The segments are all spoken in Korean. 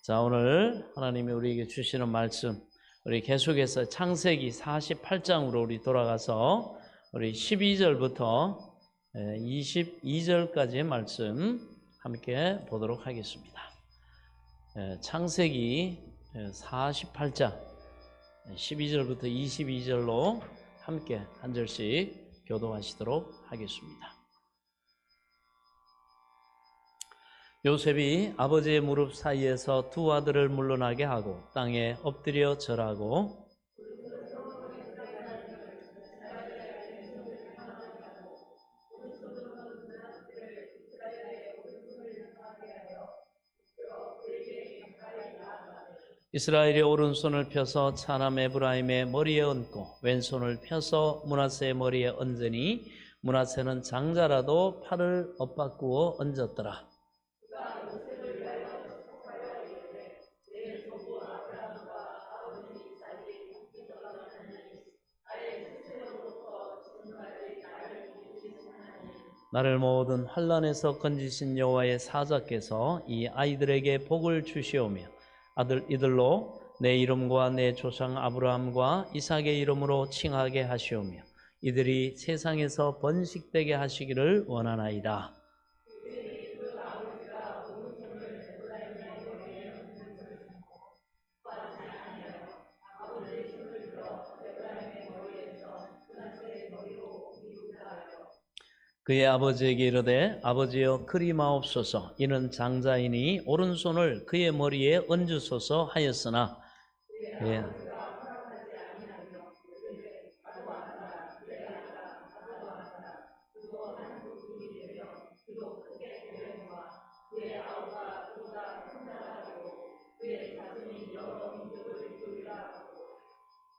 자, 오늘 하나님이 우리에게 주시는 말씀, 우리 계속해서 창세기 48장으로 우리 돌아가서 우리 12절부터 22절까지의 말씀 함께 보도록 하겠습니다. 창세기 48장 12절부터 22절로 함께 한 절씩 교독하시도록 하겠습니다. 요셉이 아버지의 무릎 사이에서 두 아들을 물러나게 하고 땅에 엎드려 절하고 이스라엘이 오른손을 펴서 차남 에브라임의 머리에 얹고 왼손을 펴서 므낫세의 머리에 얹으니 므낫세는 장자라도 팔을 엇바꾸어 얹었더라. 나를 모든 환난에서 건지신 여호와의 사자께서 이 아이들에게 복을 주시오며 이들로 내 이름과 내 조상 아브라함과 이삭의 이름으로 칭하게 하시오며 이들이 세상에서 번식되게 하시기를 원하나이다. 그의 아버지에게 이르되 아버지여 그리 마옵소서 이는 장자이니 오른손을 그의 머리에 얹으소서 하였으나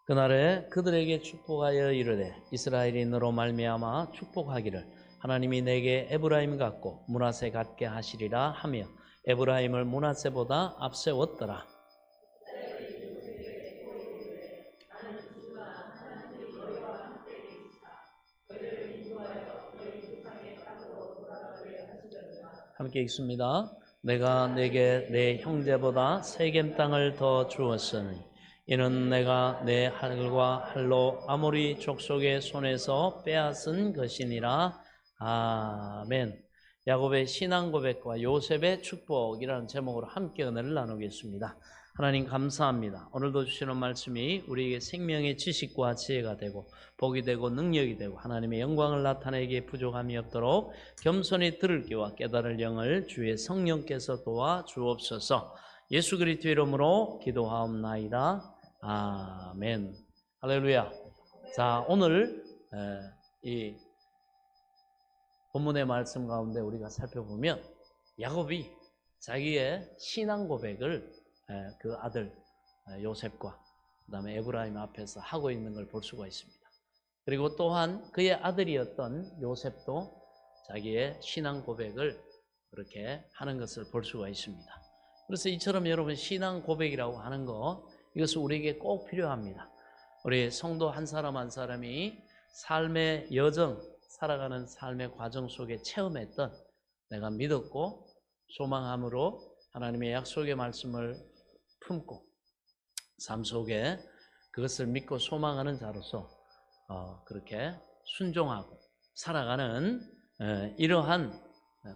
그날에 그들에게 축복하여 이르되 이스라엘이 너로 말미암아 축복하기를 하나님이 내게 에브라임 같고 므낫세 같게 하시리라 하며 에브라임을 므낫세보다 앞세웠더라. 함께 읽습니다. 내가 내게 내 형제보다 세겜 땅을 더 주었으니 이는 내가 내 할과 할로 아모리 족속의 손에서 빼앗은 것이니라. 아멘. 야곱의 신앙 고백과 요셉의 축복이라는 제목으로 함께 은혜를 나누겠습니다. 하나님 감사합니다. 오늘도 주시는 말씀이 우리에게 생명의 지식과 지혜가 되고 복이 되고 능력이 되고 하나님의 영광을 나타내기에 부족함이 없도록 겸손히 들을 귀와 깨달을 영을 주의 성령께서 도와 주옵소서. 예수 그리스도의 이름으로 기도하옵나이다. 아멘. 할렐루야. 자, 오늘 이 본문의 말씀 가운데 우리가 살펴보면 야곱이 자기의 신앙 고백을 그 아들 요셉과 그 다음에 에브라임 앞에서 하고 있는 걸 볼 수가 있습니다. 그리고 또한 그의 아들이었던 요셉도 자기의 신앙 고백을 그렇게 하는 것을 볼 수가 있습니다. 그래서 이처럼 여러분 신앙 고백이라고 하는 거 이것은 우리에게 꼭 필요합니다. 우리 성도 한 사람 한 사람이 삶의 여정, 살아가는 삶의 과정 속에 체험했던 내가 믿었고 소망함으로 하나님의 약속의 말씀을 품고 삶 속에 그것을 믿고 소망하는 자로서 그렇게 순종하고 살아가는 이러한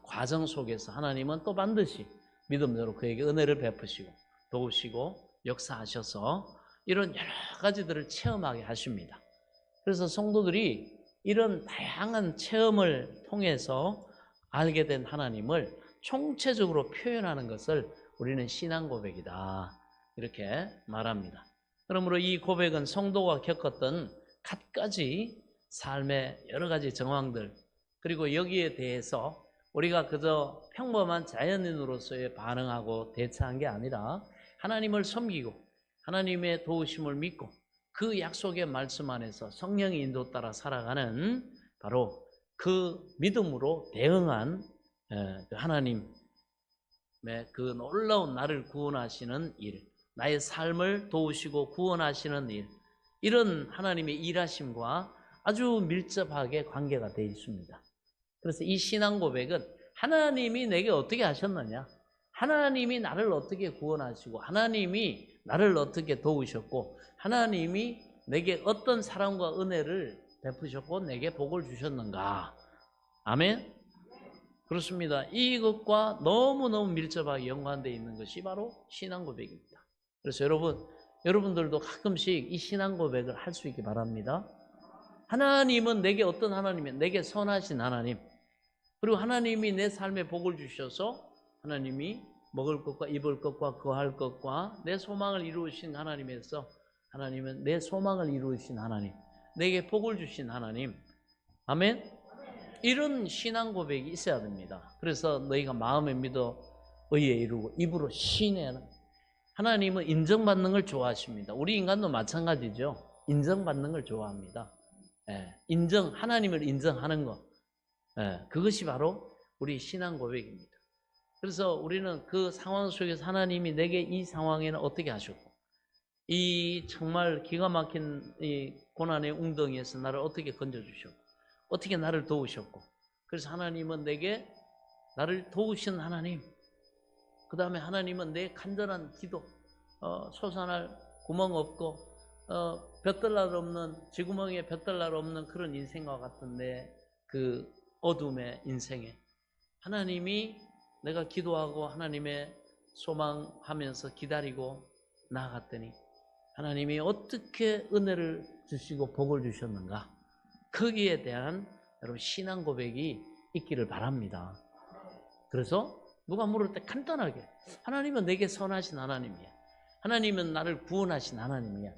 과정 속에서 하나님은 또 반드시 믿음대로 그에게 은혜를 베푸시고 도우시고 역사하셔서 이런 여러 가지들을 체험하게 하십니다. 그래서 성도들이 이런 다양한 체험을 통해서 알게 된 하나님을 총체적으로 표현하는 것을 우리는 신앙 고백이다 이렇게 말합니다. 그러므로 이 고백은 성도가 겪었던 갖가지 삶의 여러 가지 정황들 그리고 여기에 대해서 우리가 그저 평범한 자연인으로서의 반응하고 대처한 게 아니라 하나님을 섬기고 하나님의 도우심을 믿고 그 약속의 말씀 안에서 성령의 인도 따라 살아가는 바로 그 믿음으로 대응한 하나님의 그 놀라운 나를 구원하시는 일, 나의 삶을 도우시고 구원하시는 일, 이런 하나님의 일하심과 아주 밀접하게 관계가 되어 있습니다. 그래서 이 신앙 고백은 하나님이 내게 어떻게 하셨느냐, 하나님이 나를 어떻게 구원하시고 하나님이 나를 어떻게 도우셨고 하나님이 내게 어떤 사랑과 은혜를 베푸셨고 내게 복을 주셨는가. 아멘. 그렇습니다. 이것과 너무너무 밀접하게 연관되어 있는 것이 바로 신앙 고백입니다. 그래서 여러분들도 가끔씩 이 신앙 고백을 할 수 있기 바랍니다. 하나님은 내게 어떤 하나님이에요? 내게 선하신 하나님. 그리고 하나님이 내 삶에 복을 주셔서 하나님이 먹을 것과 입을 것과 거할 것과 내 소망을 이루신 하나님에서 하나님은 내 소망을 이루신 하나님, 내게 복을 주신 하나님. 아멘. 이런 신앙 고백이 있어야 됩니다. 그래서 너희가 마음에 믿어 의에 이루고 입으로 신뢰하는. 하나님은 인정받는 걸 좋아하십니다. 우리 인간도 마찬가지죠. 인정받는 걸 좋아합니다. 하나님을 인정하는 것. 그것이 바로 우리 신앙 고백입니다. 그래서 우리는 그 상황 속에서 하나님이 내게 이 상황에는 어떻게 하셨고 이 정말 기가 막힌 이 고난의 웅덩이에서 나를 어떻게 건져주셨고 어떻게 나를 도우셨고, 그래서 하나님은 내게 나를 도우신 하나님, 그 다음에 하나님은 내 간절한 기도, 솟아날 구멍 없고 볕들날 없는, 쥐구멍에 볕들날 없는 그런 인생과 같은데 그 어둠의 인생에 하나님이 내가 기도하고 하나님의 소망하면서 기다리고 나아갔더니 하나님이 어떻게 은혜를 주시고 복을 주셨는가, 거기에 대한 여러분 신앙 고백이 있기를 바랍니다. 그래서 누가 물을 때 간단하게 하나님은 내게 선하신 하나님이야, 하나님은 나를 구원하신 하나님이야,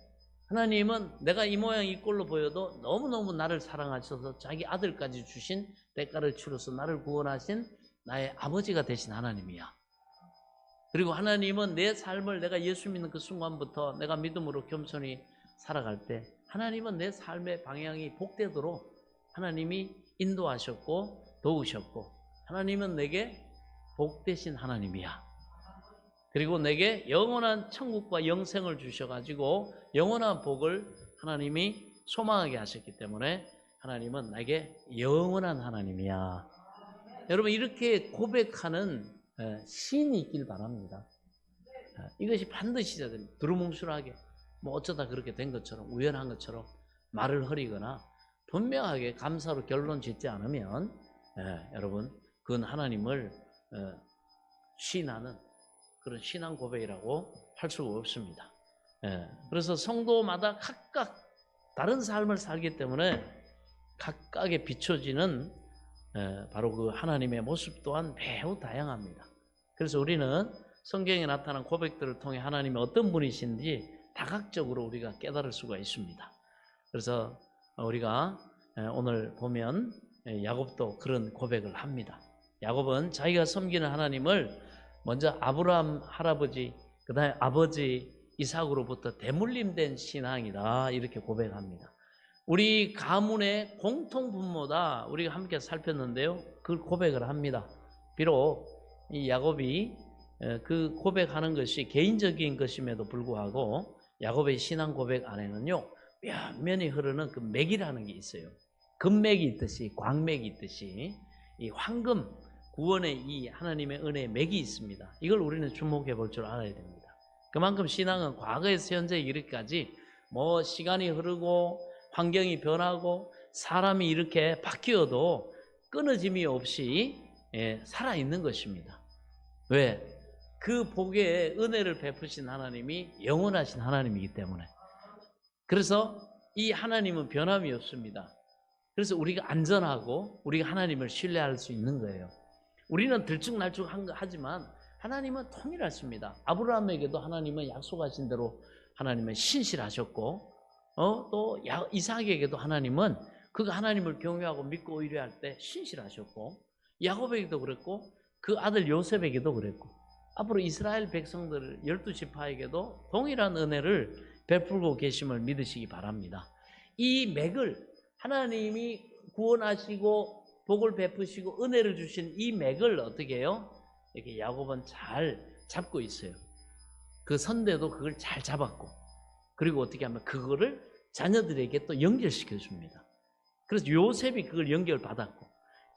하나님은 내가 이 모양 이 꼴로 보여도 너무너무 나를 사랑하셔서 자기 아들까지 주신 대가를 치러서 나를 구원하신 나의 아버지가 되신 하나님이야. 그리고 하나님은 내 삶을 내가 예수 믿는 그 순간부터 내가 믿음으로 겸손히 살아갈 때 하나님은 내 삶의 방향이 복되도록 하나님이 인도하셨고 도우셨고 하나님은 내게 복되신 하나님이야. 그리고 내게 영원한 천국과 영생을 주셔가지고 영원한 복을 하나님이 소망하게 하셨기 때문에 하나님은 나에게 영원한 하나님이야. 여러분 이렇게 고백하는 시인이 있길 바랍니다. 이것이 반드시 있어야 됩니다. 두루뭉술하게 뭐 어쩌다 그렇게 된 것처럼 우연한 것처럼 말을 흐리거나 분명하게 감사로 결론 짓지 않으면 여러분 그건 하나님을 시인하는 그런 신앙 고백이라고 할 수가 없습니다. 그래서 성도마다 각각 다른 삶을 살기 때문에 각각에 비춰지는 바로 그 하나님의 모습 또한 매우 다양합니다. 그래서 우리는 성경에 나타난 고백들을 통해 하나님이 어떤 분이신지 다각적으로 우리가 깨달을 수가 있습니다. 그래서 우리가 오늘 보면 야곱도 그런 고백을 합니다. 야곱은 자기가 섬기는 하나님을 먼저 아브라함 할아버지, 그 다음에 아버지 이삭으로부터 대물림된 신앙이다 이렇게 고백합니다. 우리 가문의 공통분모다 우리가 함께 살폈는데요, 그 고백을 합니다. 비록 이 야곱이 그 고백하는 것이 개인적인 것임에도 불구하고 야곱의 신앙 고백 안에는요 면면이 흐르는 그 맥이라는 게 있어요. 금맥이 있듯이 광맥이 있듯이 이 황금 구원의 이 하나님의 은혜의 맥이 있습니다. 이걸 우리는 주목해 볼 줄 알아야 됩니다. 그만큼 신앙은 과거에서 현재 이르기까지 뭐 시간이 흐르고 환경이 변하고 사람이 이렇게 바뀌어도 끊어짐이 없이 살아있는 것입니다. 왜? 그 복의 은혜를 베푸신 하나님이 영원하신 하나님이기 때문에. 그래서 이 하나님은 변함이 없습니다. 그래서 우리가 안전하고 우리가 하나님을 신뢰할 수 있는 거예요. 우리는 들쭉날쭉한 거 하지만 하나님은 통일하십니다. 아브라함에게도 하나님은 약속하신 대로 하나님은 신실하셨고 또 이삭에게도 하나님은 그가 하나님을 경외하고 믿고 의뢰할 때 신실하셨고 야곱에게도 그랬고 그 아들 요셉에게도 그랬고 앞으로 이스라엘 백성들 12지파에게도 동일한 은혜를 베풀고 계심을 믿으시기 바랍니다. 이 맥을 하나님이 구원하시고 복을 베푸시고 은혜를 주신 이 맥을 어떻게 해요? 이렇게 야곱은 잘 잡고 있어요. 그 선대도 그걸 잘 잡았고 그리고 어떻게 하면 그거를 자녀들에게 또 연결시켜 줍니다. 그래서 요셉이 그걸 연결받았고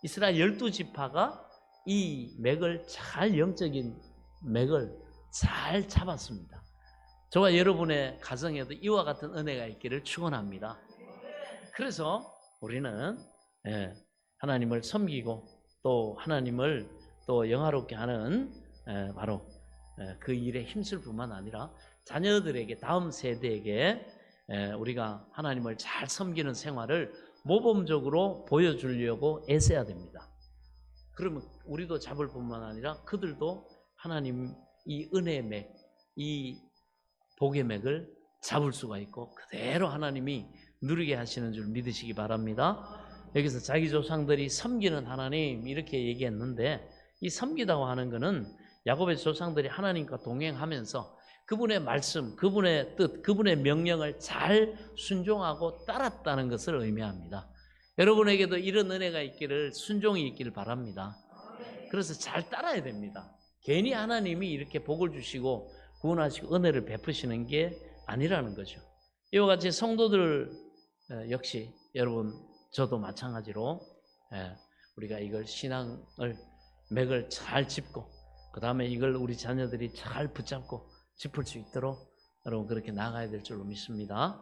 이스라엘 12지파가 이 맥을 잘 영적인 맥을 잘 잡았습니다. 저와 여러분의 가정에도 이와 같은 은혜가 있기를 축원합니다. 그래서 우리는 하나님을 섬기고 또 하나님을 또 영화롭게 하는 바로 그 일에 힘쓸 뿐만 아니라 자녀들에게, 다음 세대에게 우리가 하나님을 잘 섬기는 생활을 모범적으로 보여주려고 애써야 됩니다. 그러면 우리도 잡을 뿐만 아니라 그들도 하나님 이 은혜의 맥, 이 복의 맥을 잡을 수가 있고 그대로 하나님이 누리게 하시는 줄 믿으시기 바랍니다. 여기서 자기 조상들이 섬기는 하나님 이렇게 얘기했는데, 이 섬기다고 하는 것은 야곱의 조상들이 하나님과 동행하면서 그분의 말씀, 그분의 뜻, 그분의 명령을 잘 순종하고 따랐다는 것을 의미합니다. 여러분에게도 이런 은혜가 있기를, 순종이 있기를 바랍니다. 그래서 잘 따라야 됩니다. 괜히 하나님이 이렇게 복을 주시고 구원하시고 은혜를 베푸시는 게 아니라는 거죠. 이와 같이 성도들 역시 여러분, 저도 마찬가지로 우리가 이걸 신앙을 맥을 잘 짚고 그 다음에 이걸 우리 자녀들이 잘 붙잡고 짚을 수 있도록 여러분 그렇게 나가야 될 줄로 믿습니다.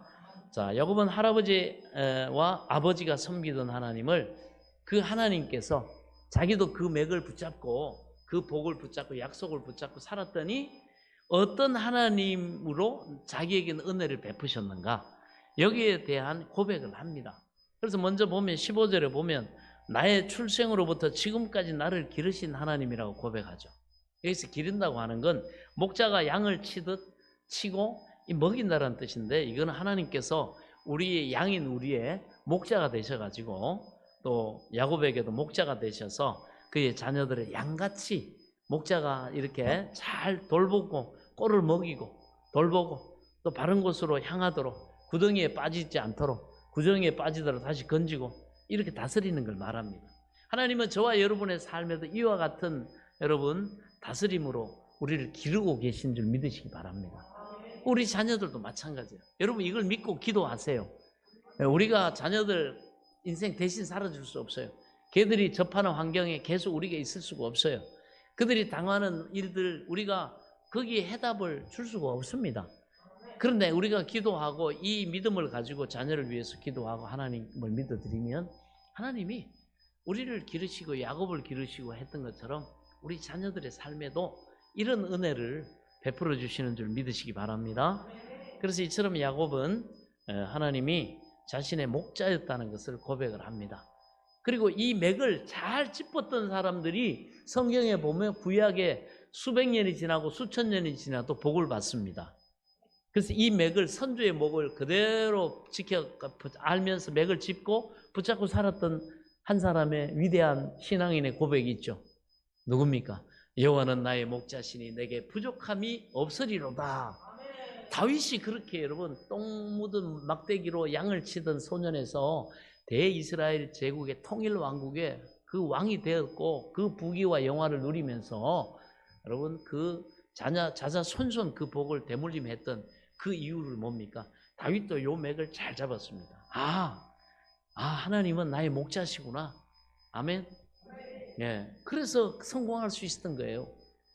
자, 야곱은 할아버지와 아버지가 섬기던 하나님을, 그 하나님께서 자기도 그 맥을 붙잡고 그 복을 붙잡고 약속을 붙잡고 살았더니 어떤 하나님으로 자기에게는 은혜를 베푸셨는가, 여기에 대한 고백을 합니다. 그래서 먼저 보면 15절에 보면 나의 출생으로부터 지금까지 나를 기르신 하나님이라고 고백하죠. 여기서 기른다고 하는 건 목자가 양을 치듯 치고 먹인다라는 뜻인데, 이건 하나님께서 우리의 양인 우리의 목자가 되셔가지고 또 야곱에게도 목자가 되셔서 그의 자녀들을 양같이 목자가 이렇게 잘 돌보고 꼴을 먹이고 돌보고 또 바른 곳으로 향하도록, 구덩이에 빠지지 않도록, 구덩이에 빠지도록 다시 건지고 이렇게 다스리는 걸 말합니다. 하나님은 저와 여러분의 삶에도 이와 같은 여러분 다스림으로 우리를 기르고 계신 줄 믿으시기 바랍니다. 우리 자녀들도 마찬가지예요. 여러분 이걸 믿고 기도하세요. 우리가 자녀들 인생 대신 살아줄 수 없어요. 걔들이 접하는 환경에 계속 우리가 있을 수가 없어요. 그들이 당하는 일들 우리가 거기에 해답을 줄 수가 없습니다. 그런데 우리가 기도하고 이 믿음을 가지고 자녀를 위해서 기도하고 하나님을 믿어드리면 하나님이 우리를 기르시고 야곱을 기르시고 했던 것처럼 우리 자녀들의 삶에도 이런 은혜를 베풀어 주시는 줄 믿으시기 바랍니다. 그래서 이처럼 야곱은 하나님이 자신의 목자였다는 것을 고백을 합니다. 그리고 이 맥을 잘 짚었던 사람들이 성경에 보면 구약에 수백 년이 지나고 수천 년이 지나도 복을 받습니다. 그래서 이 맥을, 선주의 목을 그대로 알면서 맥을 짚고 붙잡고 살았던 한 사람의 위대한 신앙인의 고백이 있죠. 누굽니까? 여호와는 나의 목자시니 내게 부족함이 없으리로다. 다윗이 그렇게 여러분 똥 묻은 막대기로 양을 치던 소년에서 대이스라엘 제국의 통일 왕국의 그 왕이 되었고 그 부귀와 영화를 누리면서 여러분 그 자자손손 그 복을 대물림했던 그 이유를 뭡니까? 다윗도 요 맥을 잘 잡았습니다. 하나님은 나의 목자시구나. 아멘. 예, 그래서 성공할 수 있었던 거예요.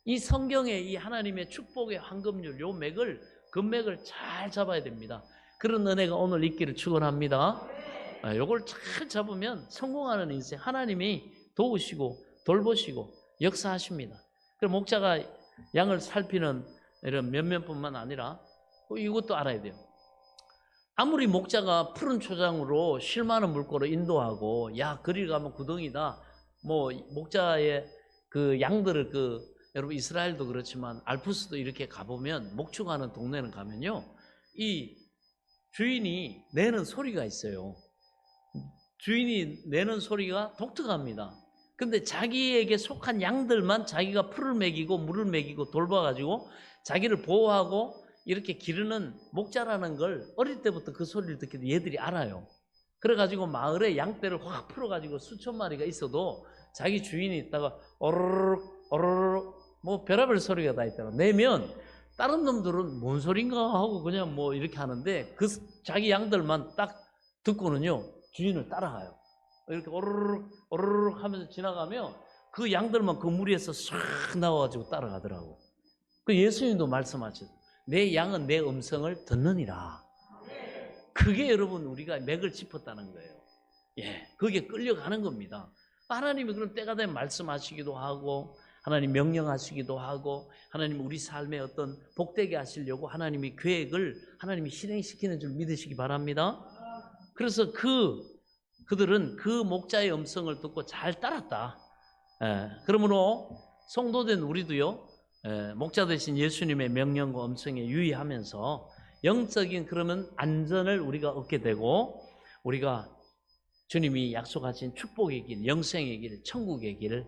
이 성경의 이 하나님의 축복의 황금률, 요 맥을, 금맥을 잘 잡아야 됩니다. 그런 은혜가 오늘 있기를 축원합니다. 요걸 잘 잡으면 성공하는 인생, 하나님이 도우시고 돌보시고 역사하십니다. 그럼 목자가 양을 살피는 이런 몇몇뿐만 아니라 이것도 알아야 돼요. 아무리 목자가 푸른 초장으로 쉴 많은 물고로 인도하고, 야, 그리 가면 구덩이다. 뭐 목자의 그 양들을 여러분 이스라엘도 그렇지만 알프스도 이렇게 가보면 목축하는 동네는 가면요, 이 주인이 내는 소리가 있어요. 주인이 내는 소리가 독특합니다. 근데 자기에게 속한 양들만 자기가 풀을 먹이고 물을 먹이고 돌봐가지고 자기를 보호하고 이렇게 기르는 목자라는 걸 어릴 때부터 그 소리를 듣기도 얘들이 알아요. 그래가지고 마을에 양떼를 확 풀어가지고 수천 마리가 있어도 자기 주인이 있다가 오르륵 오르륵 뭐 별의별 소리가 다 있다가 내면 다른 놈들은 뭔 소린가 하고 그냥 뭐 이렇게 하는데 그 자기 양들만 딱 듣고는요 주인을 따라가요. 이렇게 오르륵 오르륵 하면서 지나가면 그 양들만 그 무리에서 싹 나와가지고 따라가더라고. 그 예수님도 말씀하셨죠. 내 양은 내 음성을 듣느니라. 그게 여러분 우리가 맥을 짚었다는 거예요. 예, 그게 끌려가는 겁니다. 하나님이 그럼 때가 되면 말씀하시기도 하고, 하나님 명령하시기도 하고, 하나님 우리 삶에 어떤 복되게 하시려고 하나님이 계획을 하나님이 실행시키는 줄 믿으시기 바랍니다. 그래서 그들은 그 목자의 음성을 듣고 잘 따랐다. 그러므로 성도된 우리도요, 목자 되신 예수님의 명령과 음성에 유의하면서 영적인 그러면 안전을 우리가 얻게 되고, 우리가 주님이 약속하신 축복의 길, 영생의 길, 천국의 길,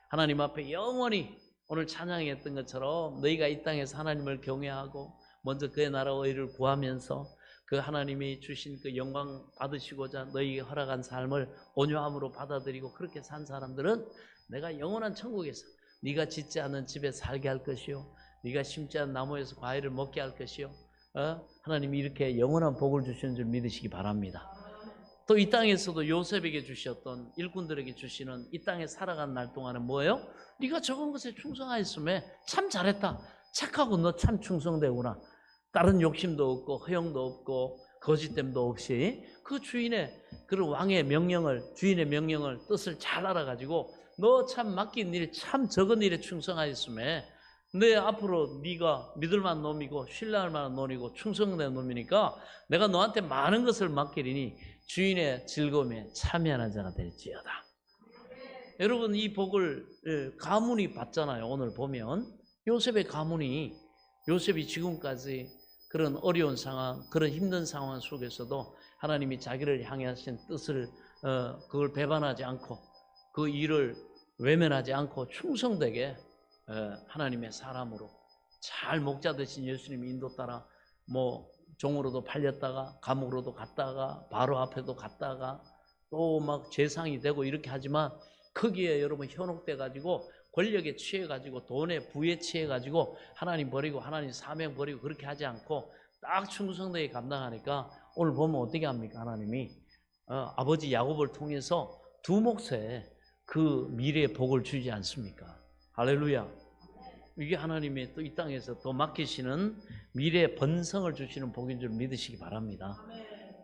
하나님 앞에 영원히 오늘 찬양했던 것처럼 너희가 이 땅에서 하나님을 경외하고 먼저 그의 나라와 의를 구하면서 그 하나님이 주신 그 영광 받으시고자 너희에게 허락한 삶을 온유함으로 받아들이고 그렇게 산 사람들은 내가 영원한 천국에서 네가 짓지 않은 집에 살게 할 것이요, 네가 심지 않은 나무에서 과일을 먹게 할 것이요, 하나님이 이렇게 영원한 복을 주시는 줄 믿으시기 바랍니다. 또 이 땅에서도 요셉에게 주셨던, 일꾼들에게 주시는 이 땅에 살아가는 날 동안은 뭐예요? 네가 적은 것에 충성하였음에 참 잘했다. 착하고 너 참 충성되구나. 다른 욕심도 없고 허영도 없고 거짓됨도 없이 그 주인의 그런 왕의 명령을, 주인의 명령을, 뜻을 잘 알아가지고 너 참 맡긴 일, 참 적은 일에 충성하였음에 내 앞으로 네가 믿을 만한 놈이고 신뢰할 만한 놈이고 충성된 놈이니까 내가 너한테 많은 것을 맡기리니 주인의 즐거움에 참여하는 자가 될지어다. 여러분, 이 복을 가문이 받잖아요. 오늘 보면 요셉의 가문이, 요셉이 지금까지 그런 어려운 상황, 그런 힘든 상황 속에서도 하나님이 자기를 향해 하신 뜻을 그걸 배반하지 않고 그 일을 외면하지 않고 충성되게 하나님의 사람으로 잘 목자 되신 예수님의 인도 따라 종으로도 팔렸다가 감옥으로도 갔다가 바로 앞에도 갔다가 또 막 재상이 되고 이렇게 하지만 거기에 여러분 현혹돼 가지고 권력에 취해 가지고 돈에 부에 취해 가지고 하나님 버리고 하나님 사명 버리고 그렇게 하지 않고 딱 충성되게 감당하니까 오늘 보면 어떻게 합니까? 하나님이 아버지 야곱을 통해서 두 몫에 그 미래의 복을 주지 않습니까? 할렐루야. 이게 하나님의 또 이 땅에서 더 맡기시는 미래의 번성을 주시는 복인 줄 믿으시기 바랍니다.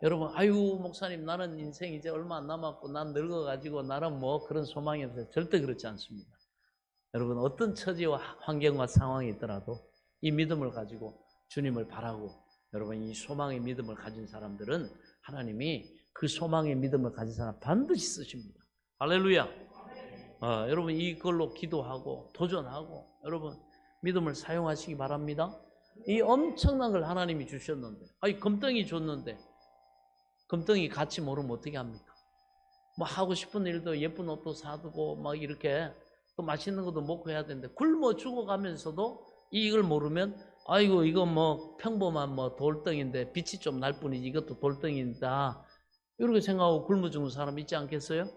여러분, 아유 목사님 나는 인생 이제 얼마 안 남았고 난 늙어가지고 나는 그런 소망이 없어요. 절대 그렇지 않습니다. 여러분, 어떤 처지와 환경과 상황이 있더라도 이 믿음을 가지고 주님을 바라고 여러분 이 소망의 믿음을 가진 사람들은 하나님이 그 소망의 믿음을 가진 사람 반드시 쓰십니다. 할렐루야. 여러분 이걸로 기도하고 도전하고 여러분 믿음을 사용하시기 바랍니다. 이 엄청난 걸 하나님이 주셨는데, 금덩이 줬는데 금덩이 가치 모르면 어떻게 합니까? 하고 싶은 일도 예쁜 옷도 사두고 막 이렇게 또 맛있는 것도 먹고 해야 되는데 굶어 죽어가면서도 이걸 모르면 아이고 이거 평범한 돌덩인데 빛이 좀 날 뿐이지 이것도 돌덩이다 이렇게 생각하고 굶어 죽는 사람 있지 않겠어요?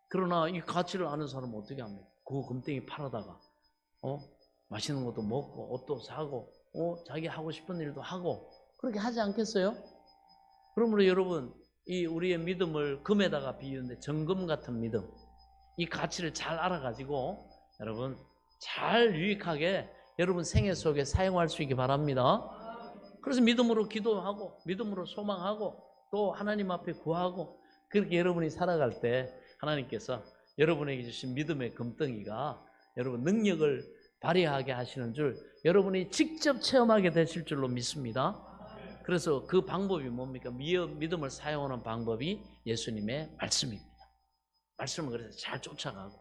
그러나 이 가치를 아는 사람은 어떻게 합니까? 그 금덩이 팔아다가 맛있는 것도 먹고 옷도 사고 자기 하고 싶은 일도 하고 그렇게 하지 않겠어요? 그러므로 여러분 이 우리의 믿음을 금에다가 비유는데 정금 같은 믿음, 이 가치를 잘 알아가지고 여러분 잘 유익하게 여러분 생애 속에 사용할 수 있기 바랍니다. 그래서 믿음으로 기도하고 믿음으로 소망하고 또 하나님 앞에 구하고 그렇게 여러분이 살아갈 때 하나님께서 여러분에게 주신 믿음의 금덩이가 여러분 능력을 발휘하게 하시는 줄 여러분이 직접 체험하게 되실 줄로 믿습니다. 그래서 그 방법이 뭡니까? 믿음을 사용하는 방법이 예수님의 말씀입니다. 말씀을 그래서 잘 쫓아가고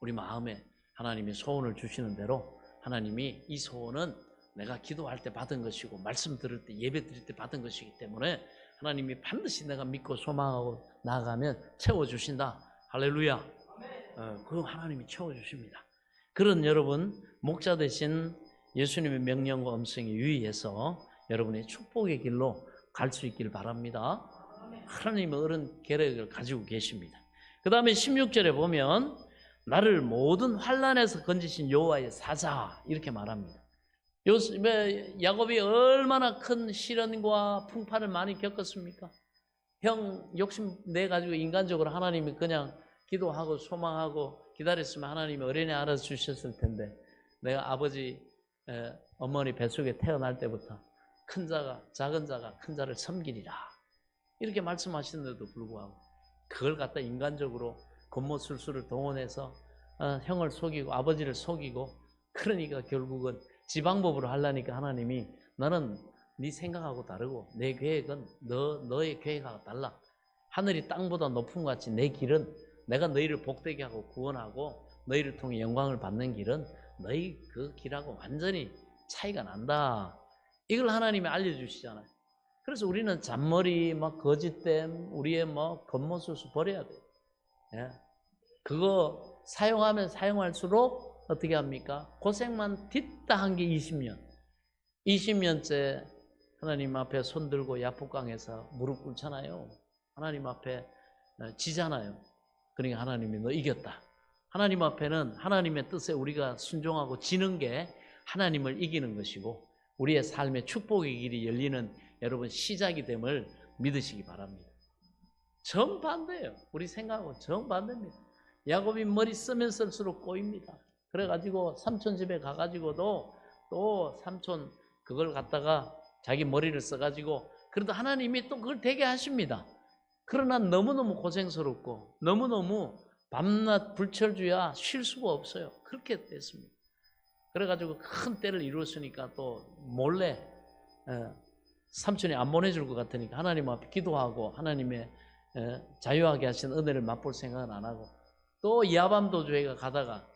우리 마음에 하나님이 소원을 주시는 대로 하나님이 이 소원은 내가 기도할 때 받은 것이고 말씀 들을 때 예배 드릴 때 받은 것이기 때문에 하나님이 반드시 내가 믿고 소망하고 나아가면 채워주신다. 할렐루야. 그럼 하나님이 채워주십니다. 그런 여러분 목자 되신 예수님의 명령과 음성에 유의해서 여러분의 축복의 길로 갈 수 있길 바랍니다. 하나님의 어른 계획을 가지고 계십니다. 그 다음에 16절에 보면 나를 모든 환난에서 건지신 여호와의 사자 이렇게 말합니다. 야곱이 얼마나 큰 시련과 풍파를 많이 겪었습니까? 형 욕심 내가지고 인간적으로 하나님이 그냥 기도하고 소망하고 기다렸으면 하나님이 어린애 알아서 주셨을 텐데 내가 아버지 어머니 뱃속에 태어날 때부터 큰 자가 작은 자가 큰 자를 섬기리라 이렇게 말씀하시는데도 불구하고 그걸 갖다 인간적으로 권모술수를 동원해서 형을 속이고 아버지를 속이고 그러니까 결국은 지방법으로 하려니까 하나님이 너는 네 생각하고 다르고 내 계획은 너의 계획하고 달라. 하늘이 땅보다 높은 것 같이 내 길은 내가 너희를 복되게 하고 구원하고 너희를 통해 영광을 받는 길은 너희 그 길하고 완전히 차이가 난다. 이걸 하나님이 알려주시잖아요. 그래서 우리는 잔머리, 막 거짓됨, 우리의 뭐 겉모술수 버려야 돼요. 예? 그거 사용하면 사용할수록 어떻게 합니까? 고생만 딛다 한 게 20년. 20년째 하나님 앞에 손들고 야복강에서 무릎 꿇잖아요. 하나님 앞에 지잖아요. 그러니까 하나님이 너 이겼다. 하나님 앞에는 하나님의 뜻에 우리가 순종하고 지는 게 하나님을 이기는 것이고 우리의 삶의 축복의 길이 열리는 여러분 시작이 됨을 믿으시기 바랍니다. 정반대예요. 우리 생각하고 정반대입니다. 야곱이 머리 쓰면 쓸수록 꼬입니다. 그래가지고 삼촌 집에 가가지고도 또 삼촌 그걸 갖다가 자기 머리를 써가지고 그래도 하나님이 또 그걸 되게 하십니다. 그러나 너무너무 고생스럽고 너무너무 밤낮 불철주야 쉴 수가 없어요. 그렇게 됐습니다. 그래가지고 큰 때를 이루었으니까 또 몰래 삼촌이 안 보내줄 것 같으니까 하나님 앞에 기도하고 하나님의 자유하게 하신 은혜를 맛볼 생각은 안 하고 또 야밤도주회가 가다가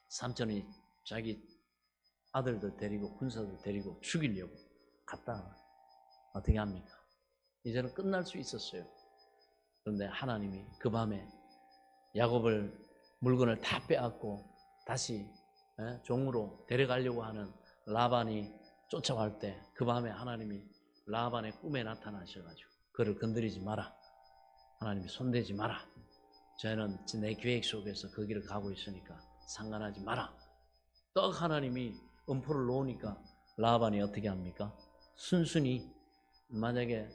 삼촌이 자기 아들들 데리고 군사들 데리고 죽이려고 갔다 어떻게 합니까? 이제는 끝날 수 있었어요. 그런데 하나님이 그 밤에 야곱을 물건을 다 빼앗고 다시 종으로 데려가려고 하는 라반이 쫓아갈 때 그 밤에 하나님이 라반의 꿈에 나타나셔가지고 그를 건드리지 마라. 하나님이 손대지 마라. 저는 내 계획 속에서 그 길을 가고 있으니까 상관하지 마라. 떡 하나님이 음포를 놓으니까 라반이 어떻게 합니까? 순순히 만약에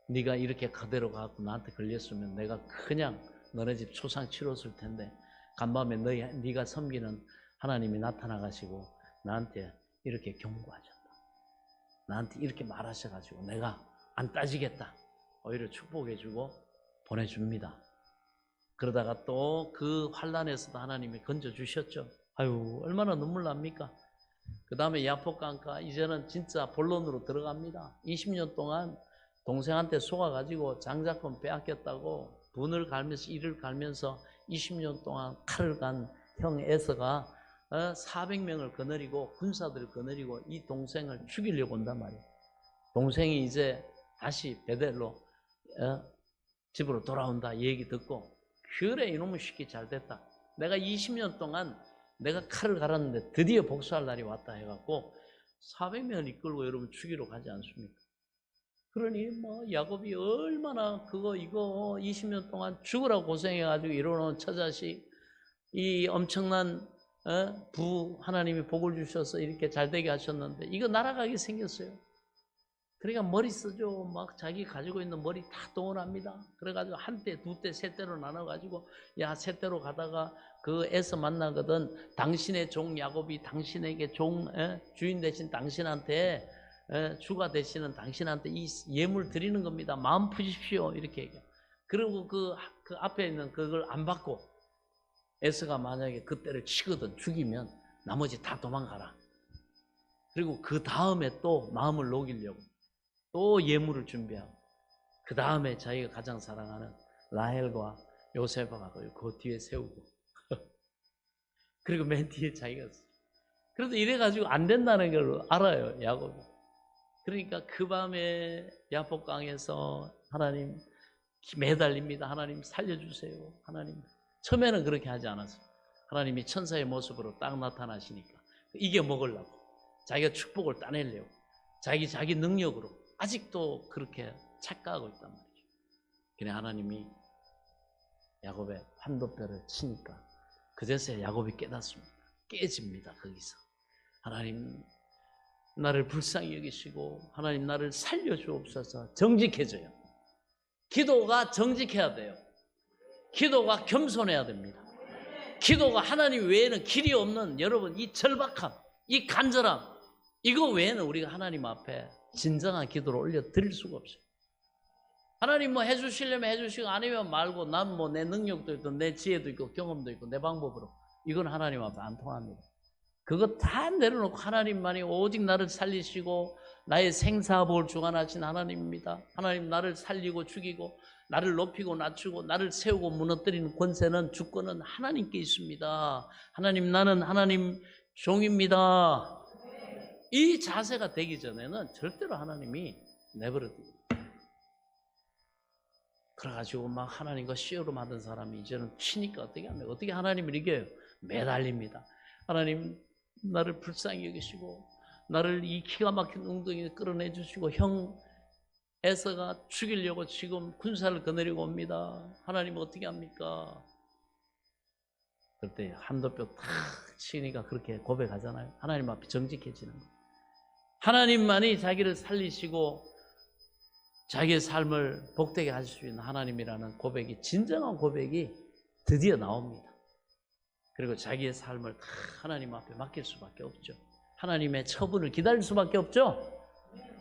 네가 이렇게 그대로 가고 나한테 걸렸으면 내가 그냥 너네 집 초상 치렀을 텐데 간밤에 네가 섬기는 하나님이 나타나가시고 나한테 이렇게 경고하셨다. 나한테 이렇게 말하셔가지고 내가 안 따지겠다. 오히려 축복해주고 보내줍니다. 그러다가 또 그 환란에서도 하나님이 건져주셨죠. 아유 얼마나 눈물 납니까? 그 다음에 야복강가 이제는 진짜 본론으로 들어갑니다. 20년 동안 동생한테 속아가지고 장자권 빼앗겼다고 분을 갈면서 이를 갈면서 20년 동안 칼을 간 형 에서가 400명을 거느리고 군사들을 거느리고 이 동생을 죽이려고 온단 말이에요. 동생이 이제 다시 베델로 집으로 돌아온다 이 얘기 듣고 그래 이놈의 새끼 잘 됐다. 내가 20년 동안 내가 칼을 갈았는데 드디어 복수할 날이 왔다 해갖고 400명을 이끌고 여러분 죽이러 가지 않습니까? 그러니 뭐 야곱이 얼마나 이거 20년 동안 죽으라고 고생해가지고 이뤄놓은 처자식 이 엄청난 하나님이 복을 주셔서 이렇게 잘되게 하셨는데 이거 날아가게 생겼어요. 그러니까 머리 쓰죠. 막 자기 가지고 있는 머리 다 동원합니다. 그래가지고 한 대, 두 대, 세 대로 나눠가지고 야, 세 대로 가다가 그 에서 만나거든 당신의 종 야곱이 당신에게 주인 대신 당신한테 주가 되시는 당신한테 이 예물 드리는 겁니다. 마음 푸십시오. 이렇게 얘기해요. 그리고 그 앞에 있는 그걸 안 받고 에서가 만약에 그때를 치거든 죽이면 나머지 다 도망가라. 그리고 그 다음에 또 마음을 녹이려고 또 예물을 준비하고 그 다음에 자기가 가장 사랑하는 라헬과 요셉과 그 뒤에 세우고 그리고 맨 뒤에 자기가 그래도 이래가지고 안 된다는 걸 알아요 야곱이. 그러니까 그 밤에 야복강에서 하나님 매달립니다. 하나님 살려주세요. 하나님. 처음에는 그렇게 하지 않았어요. 하나님이 천사의 모습으로 딱 나타나시니까 이겨 먹으려고 자기가 축복을 따내려고 자기 능력으로 아직도 그렇게 착각하고 있단 말이죠. 그래 하나님이 야곱의 환도뼈를 치니까 그제서야 야곱이 깨닫습니다. 깨집니다. 거기서 하나님 나를 불쌍히 여기시고 하나님 나를 살려주옵소서. 정직해져요. 기도가 정직해야 돼요. 기도가 겸손해야 됩니다. 기도가 하나님 외에는 길이 없는 여러분 이 절박함 이 간절함, 이거 외에는 우리가 하나님 앞에 진정한 기도를 올려 드릴 수가 없어요. 하나님 뭐 해주시려면 해주시고 아니면 말고, 난 뭐 내 능력도 있고 내 지혜도 있고 경험도 있고 내 방법으로, 이건 하나님 앞에 안 통합니다. 그거 다 내려놓고 하나님만이 오직 나를 살리시고 나의 생사복을 주관하신 하나님입니다. 하나님, 나를 살리고 죽이고 나를 높이고 낮추고 나를 세우고 무너뜨리는 권세는, 주권은 하나님께 있습니다. 하나님, 나는 하나님 종입니다. 이 자세가 되기 전에는 절대로 하나님이 내버려 두고, 그래가지고 막 하나님과 시어로 만든 사람이 이제는 치니까 어떻게 합니까? 어떻게 하나님을 이겨요? 매달립니다. 하나님, 나를 불쌍히 여기시고 나를 이 기가 막힌 웅덩이에 끌어내 주시고, 형 에서가 죽이려고 지금 군사를 거느리고 옵니다. 하나님 어떻게 합니까? 그때 한도뼈 탁 치니까 그렇게 고백하잖아요. 하나님 앞에 정직해지는 거예요. 하나님만이 자기를 살리시고 자기의 삶을 복되게 하실 수 있는 하나님이라는 고백이, 진정한 고백이 드디어 나옵니다. 그리고 자기의 삶을 다 하나님 앞에 맡길 수밖에 없죠. 하나님의 처분을 기다릴 수밖에 없죠.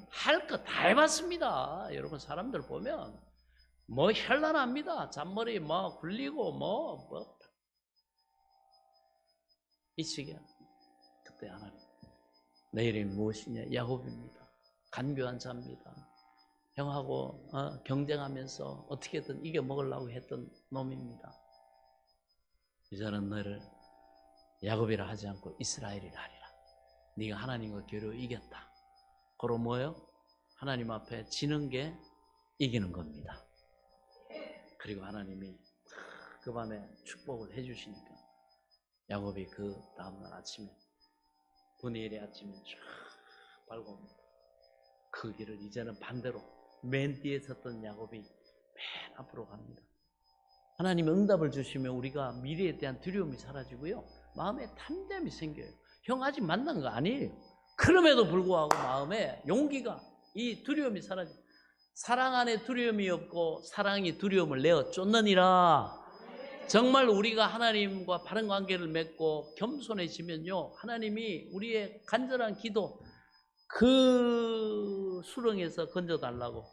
할 거 다 해봤습니다. 여러분, 사람들 보면 뭐 현란합니다. 잔머리 뭐 굴리고 뭐 이치게. 그때 하나님, 내 이름이 무엇이냐? 야곱입니다. 간교한 자입니다. 형하고 경쟁하면서 어떻게든 이겨먹으려고 했던 놈입니다. 이제는 너를 야곱이라 하지 않고 이스라엘이라 하리라. 네가 하나님과 교류 이겼다. 그럼 뭐예요? 하나님 앞에 지는 게 이기는 겁니다. 그리고 하나님이 그 밤에 축복을 해주시니까 야곱이 그 다음날 아침에, 분이엘의 아침에 쫙 밝아옵니다. 그 길을 이제는 반대로 맨 뒤에 섰던 야곱이 맨 앞으로 갑니다. 하나님 응답을 주시면 우리가 미래에 대한 두려움이 사라지고요, 마음에 담대함이 생겨요. 형 아직 만난 거 아니에요. 그럼에도 불구하고 마음에 용기가, 이 두려움이 사라져요. 사랑 안에 두려움이 없고 사랑이 두려움을 내어 쫓느니라. 정말 우리가 하나님과 바른 관계를 맺고 겸손해지면요, 하나님이 우리의 간절한 기도, 그 수렁에서 건져달라고,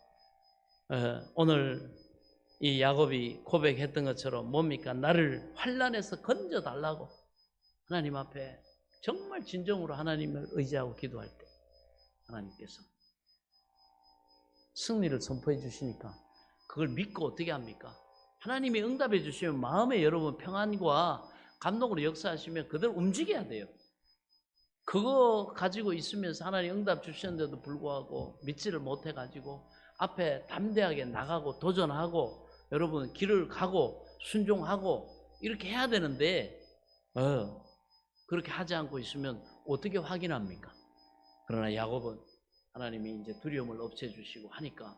오늘 이 야곱이 고백했던 것처럼 뭡니까? 나를 환난에서 건져달라고 하나님 앞에 정말 진정으로 하나님을 의지하고 기도할 때 하나님께서 승리를 선포해 주시니까 그걸 믿고 어떻게 합니까? 하나님이 응답해 주시면 마음에 여러분 평안과 감동으로 역사하시면 그대로 움직여야 돼요. 그거 가지고 있으면서 하나님 응답 주셨는데도 불구하고 믿지를 못해 가지고 앞에 담대하게 나가고 도전하고 여러분 길을 가고 순종하고 이렇게 해야 되는데 그렇게 하지 않고 있으면 어떻게 확인합니까? 그러나 야곱은 하나님이 이제 두려움을 없애주시고 하니까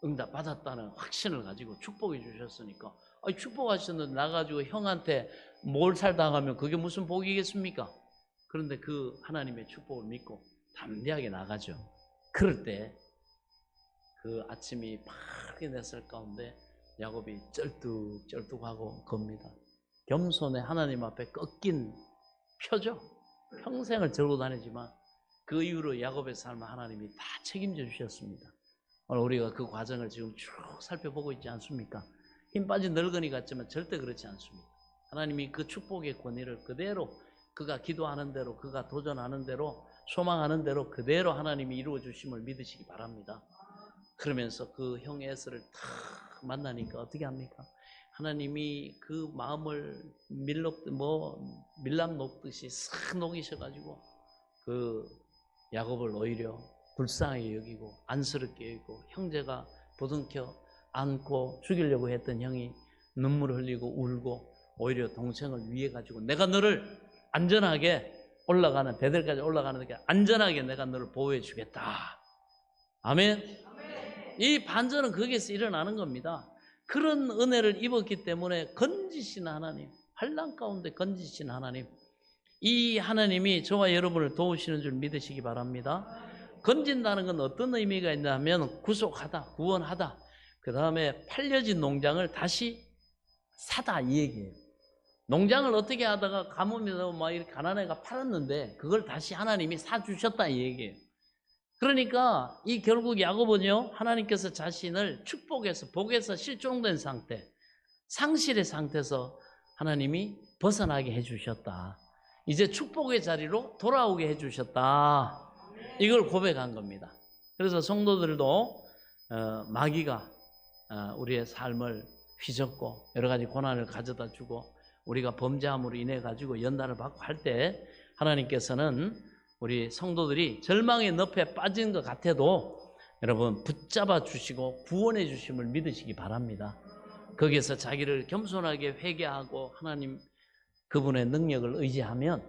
응답 받았다는 확신을 가지고 축복해 주셨으니까, 축복하셨는데 나가지고 형한테 몰살 당하면 그게 무슨 복이겠습니까? 그런데 그 하나님의 축복을 믿고 담대하게 나가죠. 그럴 때 그 아침이 파랗게 냈을 가운데 야곱이 쩔뚝쩔뚝하고 겁니다. 겸손에 하나님 앞에 꺾인 표죠. 평생을 절고 다니지만 그 이후로 야곱의 삶을 하나님이 다 책임져 주셨습니다. 오늘 우리가 그 과정을 지금 쭉 살펴보고 있지 않습니까? 힘 빠진 늙은이 같지만 절대 그렇지 않습니다. 하나님이 그 축복의 권위를 그대로, 그가 기도하는 대로, 그가 도전하는 대로, 소망하는 대로 그대로 하나님이 이루어 주심을 믿으시기 바랍니다. 그러면서 그 형 에서를 탁 만나니까 어떻게 합니까? 하나님이 그 마음을 밀람 녹듯이 싹 녹이셔가지고 그 야곱을 오히려 불쌍하게 여기고 안쓰럽게 여기고, 형제가 부둥켜 안고 죽이려고 했던 형이 눈물 흘리고 울고 오히려 동생을 위해 가지고 내가 너를 안전하게 올라가는, 베델까지 올라가는 데 안전하게 내가 너를 보호해 주겠다. 아멘. 이 반전은 거기에서 일어나는 겁니다. 그런 은혜를 입었기 때문에 건지신 하나님, 환난 가운데 건지신 하나님, 이 하나님이 저와 여러분을 도우시는 줄 믿으시기 바랍니다. 건진다는 건 어떤 의미가 있냐면 구속하다, 구원하다, 그 다음에 팔려진 농장을 다시 사다, 이 얘기예요. 농장을 어떻게 하다가 가뭄에서 막 이렇게 가난해가 팔았는데 그걸 다시 하나님이 사주셨다 이 얘기예요. 그러니까 이 결국 야곱은요, 하나님께서 자신을 축복에서 복에서 실종된 상태, 상실의 상태에서 하나님이 벗어나게 해주셨다. 이제 축복의 자리로 돌아오게 해주셨다. 이걸 고백한 겁니다. 그래서 성도들도 마귀가 우리의 삶을 휘젓고 여러 가지 고난을 가져다 주고 우리가 범죄함으로 인해 가지고 연단을 받고 할 때 하나님께서는 우리 성도들이 절망의 늪에 빠진 것 같아도 여러분 붙잡아 주시고 구원해 주심을 믿으시기 바랍니다. 거기에서 자기를 겸손하게 회개하고 하나님 그분의 능력을 의지하면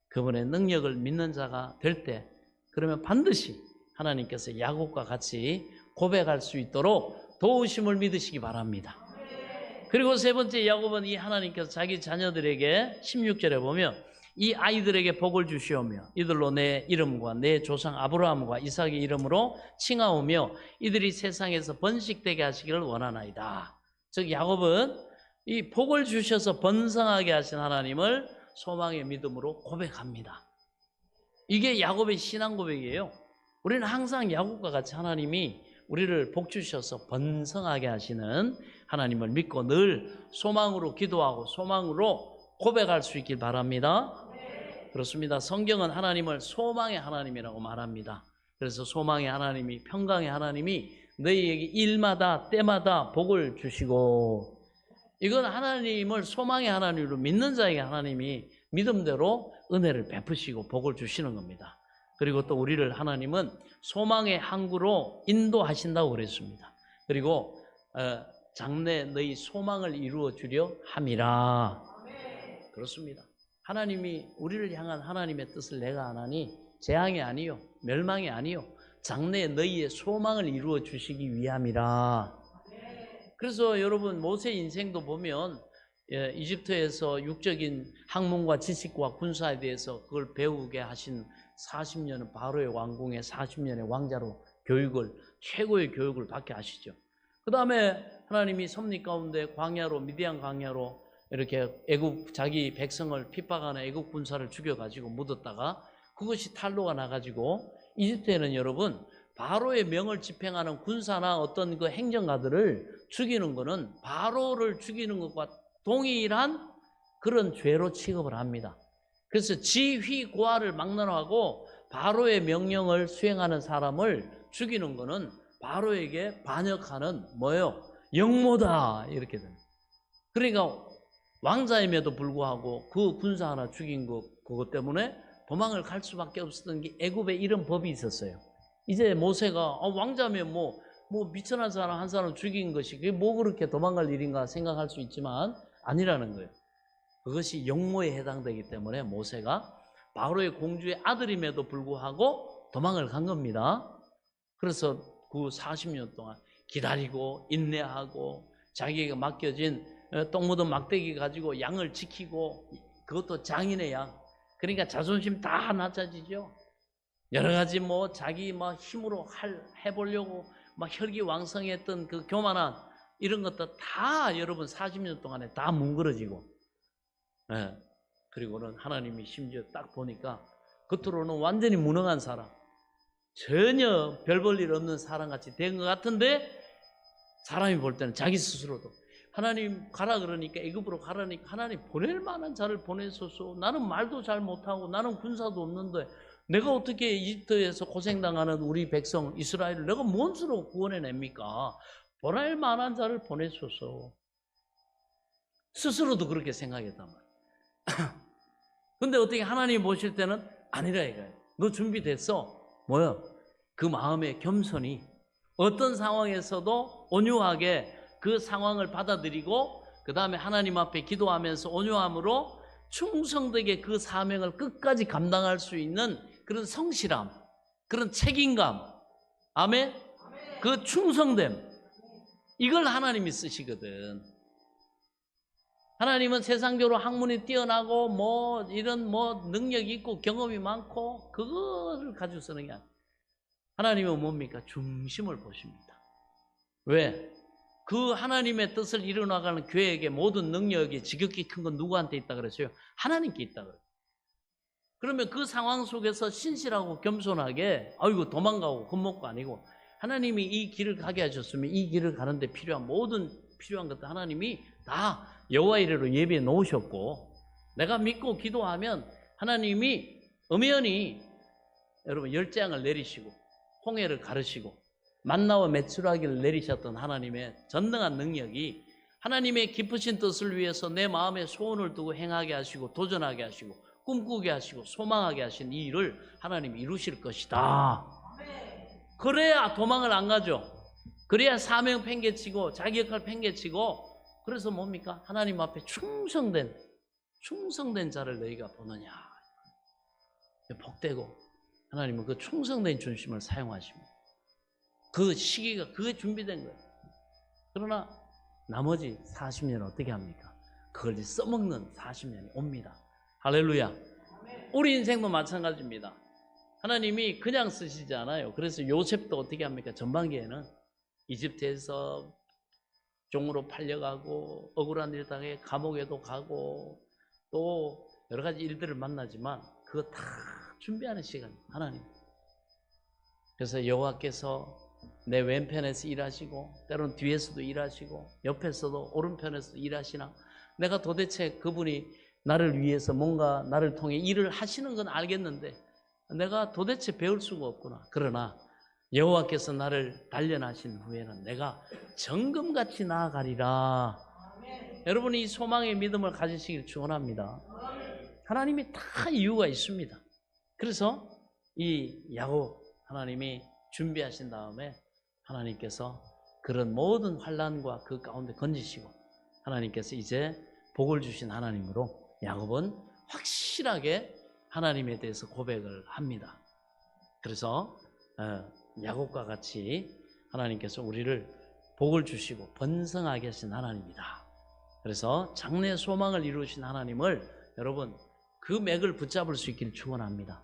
그분의 능력을 믿는 자가 될 때 그러면 반드시 하나님께서 야곱과 같이 고백할 수 있도록 도우심을 믿으시기 바랍니다. 그리고 세 번째 야곱은 이 하나님께서 자기 자녀들에게 16절에 보면 이 아이들에게 복을 주시오며 이들로 내 이름과 내 조상 아브라함과 이삭의 이름으로 칭하오며 이들이 세상에서 번식되게 하시기를 원하나이다. 즉 야곱은 이 복을 주셔서 번성하게 하신 하나님을 소망의 믿음으로 고백합니다. 이게 야곱의 신앙 고백이에요. 우리는 항상 야곱과 같이 하나님이 우리를 복 주셔서 번성하게 하시는 하나님을 믿고 늘 소망으로 기도하고 소망으로 고백할 수 있길 바랍니다. 그렇습니다. 성경은 하나님을 소망의 하나님이라고 말합니다. 그래서 소망의 하나님이 평강의 하나님이 너희에게 일마다 때마다 복을 주시고 이건 하나님을 소망의 하나님으로 믿는 자에게 하나님이 믿음대로 은혜를 베푸시고 복을 주시는 겁니다. 그리고 또 우리를 하나님은 소망의 항구로 인도하신다고 그랬습니다. 그리고 장래 너희 소망을 이루어 주려 함이라. 그렇습니다. 하나님이 우리를 향한 하나님의 뜻을 내가 안 하니 재앙이 아니요 멸망이 아니요 장래에 너희의 소망을 이루어 주시기 위함이라. 그래서 여러분 모세 인생도 보면 이집트에서 육적인 학문과 지식과 군사에 대해서 그걸 배우게 하신 40년은 바로의 왕궁에 40년의 왕자로 교육을 최고의 교육을 받게 하시죠. 그 다음에 하나님이 섭리 가운데 광야로 미디안 광야로 이렇게 애국 자기 백성을 핍박하는 애국 군사를 죽여가지고 묻었다가 그것이 탄로가 나가지고 이집트에는 여러분 바로의 명을 집행하는 군사나 어떤 그 행정가들을 죽이는 것은 바로를 죽이는 것과 동일한 그런 죄로 취급을 합니다. 그래서 지휘 고하를 막론하고 바로의 명령을 수행하는 사람을 죽이는 것은 바로에게 반역하는 뭐예요? 영모다 이렇게 됩니다. 그러니까 왕자임에도 불구하고 그 군사 하나 죽인 그것 때문에 도망을 갈 수밖에 없었던 게 애굽에 이런 법이 있었어요. 이제 모세가 왕자면 뭐 미천한 사람 한 사람 죽인 것이 그게 뭐 그렇게 도망갈 일인가 생각할 수 있지만 아니라는 거예요. 그것이 영모에 해당되기 때문에 모세가 바로의 공주의 아들임에도 불구하고 도망을 간 겁니다. 그래서 그 40년 동안 기다리고 인내하고 자기에게 맡겨진 똥 묻은 막대기 가지고 양을 지키고 그것도 장인의 양. 그러니까 자존심 다 낮아지죠. 여러 가지 자기 힘으로 해보려고 혈기왕성했던 그 교만한 이런 것도 다 여러분 40년 동안에 다 뭉그러지고 그리고는 하나님이 심지어 딱 보니까 겉으로는 완전히 무능한 사람 전혀 별 볼 일 없는 사람같이 된 것 같은데 사람이 볼 때는 자기 스스로도 하나님 가라 그러니까 애굽으로 가라니까 하나님 보낼 만한 자를 보내소서. 나는 말도 잘 못하고 나는 군사도 없는데 내가 어떻게 이집트에서 고생당하는 우리 백성 이스라엘을 내가 뭔 수로 구원해냅니까? 보낼 만한 자를 보내소서. 스스로도 그렇게 생각했단 말이야. 근데 어떻게 하나님이 보실 때는 아니라 이거야. 너 준비됐어? 뭐야? 그 마음의 겸손이 어떤 상황에서도 온유하게 그 상황을 받아들이고 그 다음에 하나님 앞에 기도하면서 온유함으로 충성되게 그 사명을 끝까지 감당할 수 있는 그런 성실함, 그런 책임감, 아멘? 그 충성됨, 이걸 하나님이 쓰시거든. 하나님은 세상적으로 학문이 뛰어나고 이런 능력이 있고 경험이 많고 그거를 가지고 쓰는 게 아니에요. 하나님은 뭡니까? 중심을 보십니다. 왜? 그 하나님의 뜻을 이루어나가는 교회에게 모든 능력이 지극히 큰 건 누구한테 있다 그랬어요? 하나님께 있다 그랬어요. 그러면 그 상황 속에서 신실하고 겸손하게 아이고 도망가고 겁먹고 아니고 하나님이 이 길을 가게 하셨으면 이 길을 가는데 필요한 모든 필요한 것들 하나님이 다 여호와 이레로 예비해 놓으셨고 내가 믿고 기도하면 하나님이 엄연히 여러분 열재앙을 내리시고 홍해를 가르시고 만나와 메추라기를 내리셨던 하나님의 전능한 능력이 하나님의 깊으신 뜻을 위해서 내 마음에 소원을 두고 행하게 하시고 도전하게 하시고 꿈꾸게 하시고 소망하게 하신 이 일을 하나님이 이루실 것이다. 그래야 도망을 안 가죠. 그래야 사명 팽개치고 자기 역할 팽개치고 그래서 뭡니까? 하나님 앞에 충성된 자를 너희가 보느냐. 복되고 하나님은 그 충성된 중심을 사용하십니다. 그 시기가 그게 준비된 거예요. 그러나 나머지 40년 어떻게 합니까? 그걸 써먹는 40년이 옵니다. 할렐루야. 우리 인생도 마찬가지입니다. 하나님이 그냥 쓰시지 않아요. 그래서 요셉도 어떻게 합니까? 전반기에는 이집트에서 종으로 팔려가고 억울한 일 당해 감옥에도 가고 또 여러 가지 일들을 만나지만 그거 다 준비하는 시간 하나님. 그래서 여호와께서 내 왼편에서 일하시고 때로는 뒤에서도 일하시고 옆에서도 오른편에서도 일하시나 내가 도대체 그분이 나를 위해서 뭔가 나를 통해 일을 하시는 건 알겠는데 내가 도대체 배울 수가 없구나. 그러나 여호와께서 나를 단련하신 후에는 내가 정금같이 나아가리라. 여러분이 이 소망의 믿음을 가지시길 축원합니다. 하나님이 다 이유가 있습니다. 그래서 이 야곱 하나님이 준비하신 다음에 하나님께서 그런 모든 환난과 그 가운데 건지시고 하나님께서 이제 복을 주신 하나님으로 야곱은 확실하게 하나님에 대해서 고백을 합니다. 그래서 야곱과 같이 하나님께서 우리를 복을 주시고 번성하게 하신 하나님이다. 그래서 장래 소망을 이루신 하나님을 여러분 그 맥을 붙잡을 수 있기를 축원합니다.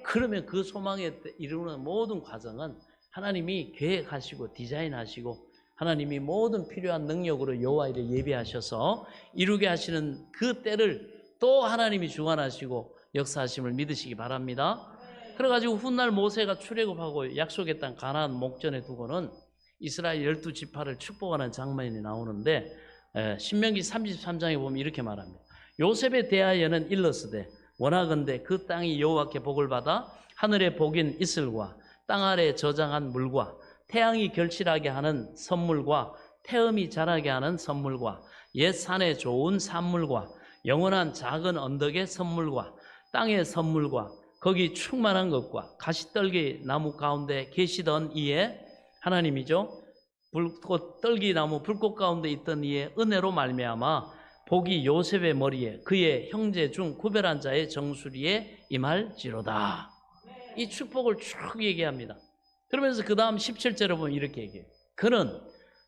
그러면 그 소망에 이루는 모든 과정은 하나님이 계획하시고 디자인하시고 하나님이 모든 필요한 능력으로 여호와 이레 예비하셔서 이루게 하시는 그 때를 또 하나님이 주관하시고 역사하심을 믿으시기 바랍니다. 그래가지고 훗날 모세가 출애굽하고 약속의 땅 가나안 목전에 두고는 이스라엘 12지파를 축복하는 장면이 나오는데 신명기 33장에 보면 이렇게 말합니다. 요셉에 대하여는 일렀으되 원하건대 그 땅이 여호와께 복을 받아 하늘에 복인 이슬과 땅 아래 저장한 물과 태양이 결실하게 하는 선물과 태음이 자라게 하는 선물과 옛 산에 좋은 산물과 영원한 작은 언덕의 선물과 땅의 선물과 거기 충만한 것과 가시떨기 나무 가운데 계시던 이에 하나님이죠. 불꽃 떨기 나무 불꽃 가운데 있던 이에 은혜로 말미암아 복이 요셉의 머리에 그의 형제 중 구별한 자의 정수리에 임할지로다. 이 축복을 쭉 얘기합니다. 그러면서 그 다음 17절에 보면 이렇게 얘기해요. 그는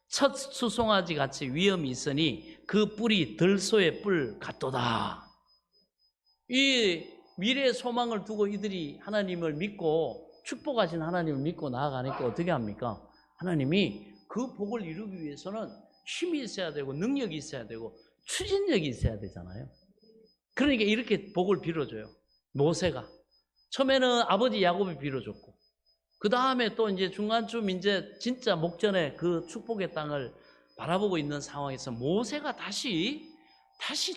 첫 수송아지 같이 위엄이 있으니 그 뿔이 들소의 뿔 같도다. 이 미래의 소망을 두고 이들이 하나님을 믿고 축복하신 하나님을 믿고 나아가니까 어떻게 합니까? 하나님이 그 복을 이루기 위해서는 힘이 있어야 되고 능력이 있어야 되고 추진력이 있어야 되잖아요. 그러니까 이렇게 복을 빌어줘요. 모세가 처음에는 아버지 야곱이 빌어줬고 그 다음에 또 이제 중간쯤 이제 진짜 목전에 그 축복의 땅을 바라보고 있는 상황에서 모세가 다시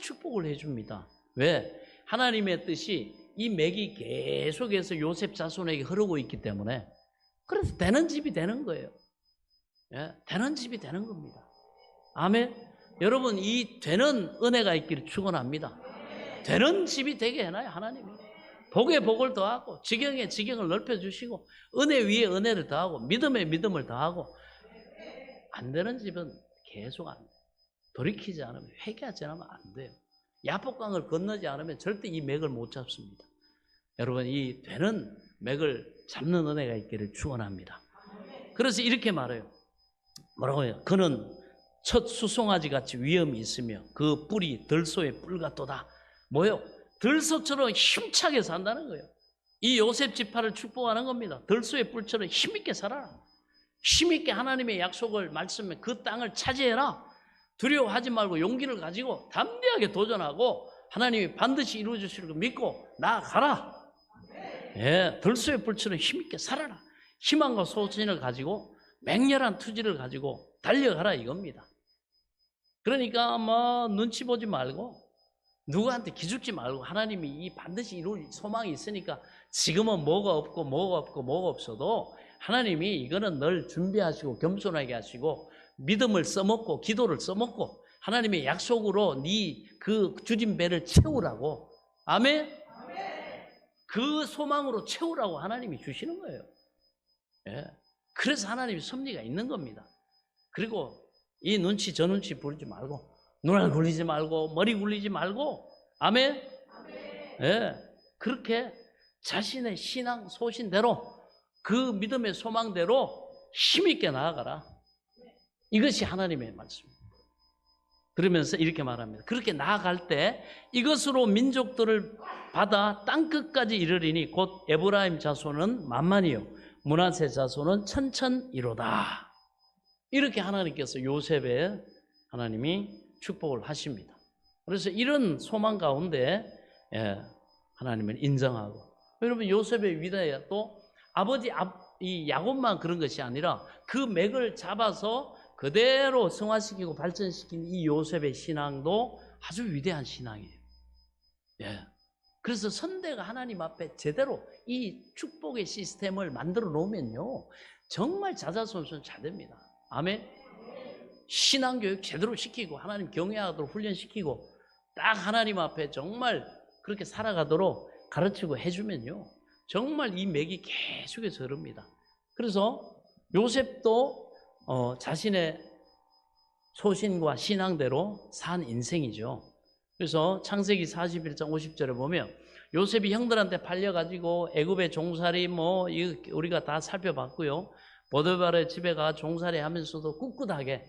축복을 해줍니다. 왜? 하나님의 뜻이 이 맥이 계속해서 요셉 자손에게 흐르고 있기 때문에 그래서 되는 집이 되는 거예요. 예? 되는 집이 되는 겁니다. 아멘. 여러분 이 되는 은혜가 있기를 축원합니다. 되는 집이 되게 해놔요 하나님이. 복에 복을 더하고 지경에 지경을 넓혀주시고 은혜 위에 은혜를 더하고 믿음에 믿음을 더하고 안 되는 집은 계속 안 돼요. 돌이키지 않으면 회개하지 않으면 안 돼요. 야복강을 건너지 않으면 절대 이 맥을 못 잡습니다. 여러분 이 되는 맥을 잡는 은혜가 있기를 축원합니다. 그래서 이렇게 말해요. 뭐라고 해요? 그는 첫 수송아지 같이 위엄이 있으며 그 뿔이 들소의 뿔 같도다. 뭐요? 들소처럼 힘차게 산다는 거예요. 이 요셉 지파를 축복하는 겁니다. 들소의 뿔처럼 힘있게 살아라. 힘있게 하나님의 약속을 말씀해 그 땅을 차지해라. 두려워하지 말고 용기를 가지고 담대하게 도전하고 하나님이 반드시 이루어 주실 걸 믿고 나아가라. 예, 들소의 불처럼 힘있게 살아라. 희망과 소신을 가지고 맹렬한 투지를 가지고 달려가라 이겁니다. 그러니까 눈치 보지 말고 누구한테 기죽지 말고 하나님이 이 반드시 이룰 소망이 있으니까 지금은 뭐가 없어도 하나님이 이거는 늘 준비하시고 겸손하게 하시고 믿음을 써먹고 기도를 써먹고 하나님의 약속으로 네 그 주진 배를 채우라고. 아멘? 그 소망으로 채우라고 하나님이 주시는 거예요. 예. 그래서 하나님이 섭리가 있는 겁니다. 그리고 이 눈치 저 눈치 부리지 말고 눈알 굴리지 말고 머리 굴리지 말고 아멘? 예. 그렇게 자신의 신앙 소신대로 그 믿음의 소망대로 힘있게 나아가라. 이것이 하나님의 말씀입니다. 그러면서 이렇게 말합니다. 그렇게 나아갈 때 이것으로 민족들을 받아 땅끝까지 이르리니 곧 에브라임 자손은 만만이요 므낫세 자손은 천천이로다. 이렇게 하나님께서 요셉에 하나님이 축복을 하십니다. 그래서 이런 소망 가운데 하나님을 인정하고, 여러분 요셉의 위대에 또 아버지 이 야곱만 그런 것이 아니라 그 맥을 잡아서 그대로 성화시키고 발전시킨 이 요셉의 신앙도 아주 위대한 신앙이에요. 예. 그래서 선대가 하나님 앞에 제대로 이 축복의 시스템을 만들어 놓으면요 정말 자자손손 잘 됩니다. 아멘. 신앙교육 제대로 시키고 하나님 경외하도록 훈련시키고 딱 하나님 앞에 정말 그렇게 살아가도록 가르치고 해주면요 정말 이 맥이 계속해서 흐릅니다. 그래서 요셉도 자신의 소신과 신앙대로 산 인생이죠. 그래서 창세기 41장 50절에 보면 요셉이 형들한테 팔려가지고 애굽의 종살이 우리가 다 살펴봤고요. 보디발의 집에 가 종살이 하면서도 꿋꿋하게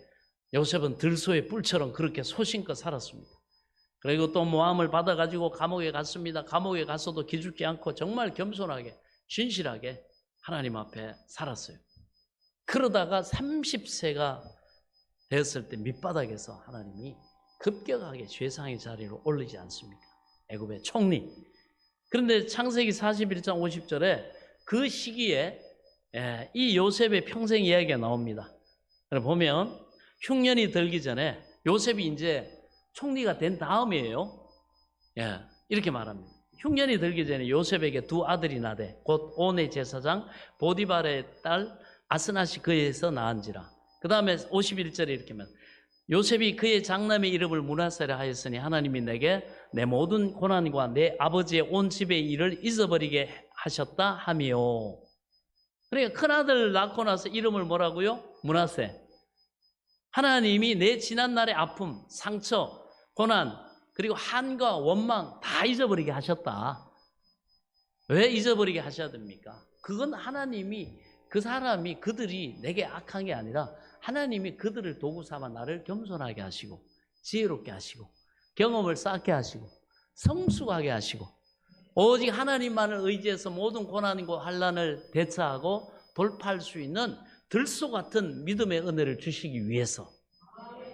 요셉은 들소의 뿔처럼 그렇게 소신껏 살았습니다. 그리고 또 모함을 받아가지고 감옥에 갔습니다. 감옥에 가서도 기죽지 않고 정말 겸손하게 진실하게 하나님 앞에 살았어요. 그러다가 30세가 되었을 때 밑바닥에서 하나님이 급격하게 죄상의 자리로 올리지 않습니까? 애굽의 총리. 그런데 창세기 41장 50절에 그 시기에 이 요셉의 평생 이야기가 나옵니다. 보면 흉년이 들기 전에 요셉이 이제 총리가 된 다음이에요. 이렇게 말합니다. 흉년이 들기 전에 요셉에게 두 아들이 나되 곧 온의 제사장 보디발의 딸 아스낫이 그에서 낳은지라. 그 다음에 51절에 이렇게 말합니다. 요셉이 그의 장남의 이름을 므낫세라 하였으니 하나님이 내게 내 모든 고난과 내 아버지의 온 집의 일을 잊어버리게 하셨다 하며. 그러니까 큰아들 낳고 나서 이름을 뭐라고요? 므낫세. 하나님이 내 지난날의 아픔, 상처, 고난, 그리고 한과 원망 다 잊어버리게 하셨다. 왜 잊어버리게 하셔야 됩니까? 그건 하나님이 그 사람이 그들이 내게 악한 게 아니라 하나님이 그들을 도구 삼아 나를 겸손하게 하시고 지혜롭게 하시고 경험을 쌓게 하시고 성숙하게 하시고 오직 하나님만을 의지해서 모든 고난과 환난을 대처하고 돌파할 수 있는 들소 같은 믿음의 은혜를 주시기 위해서.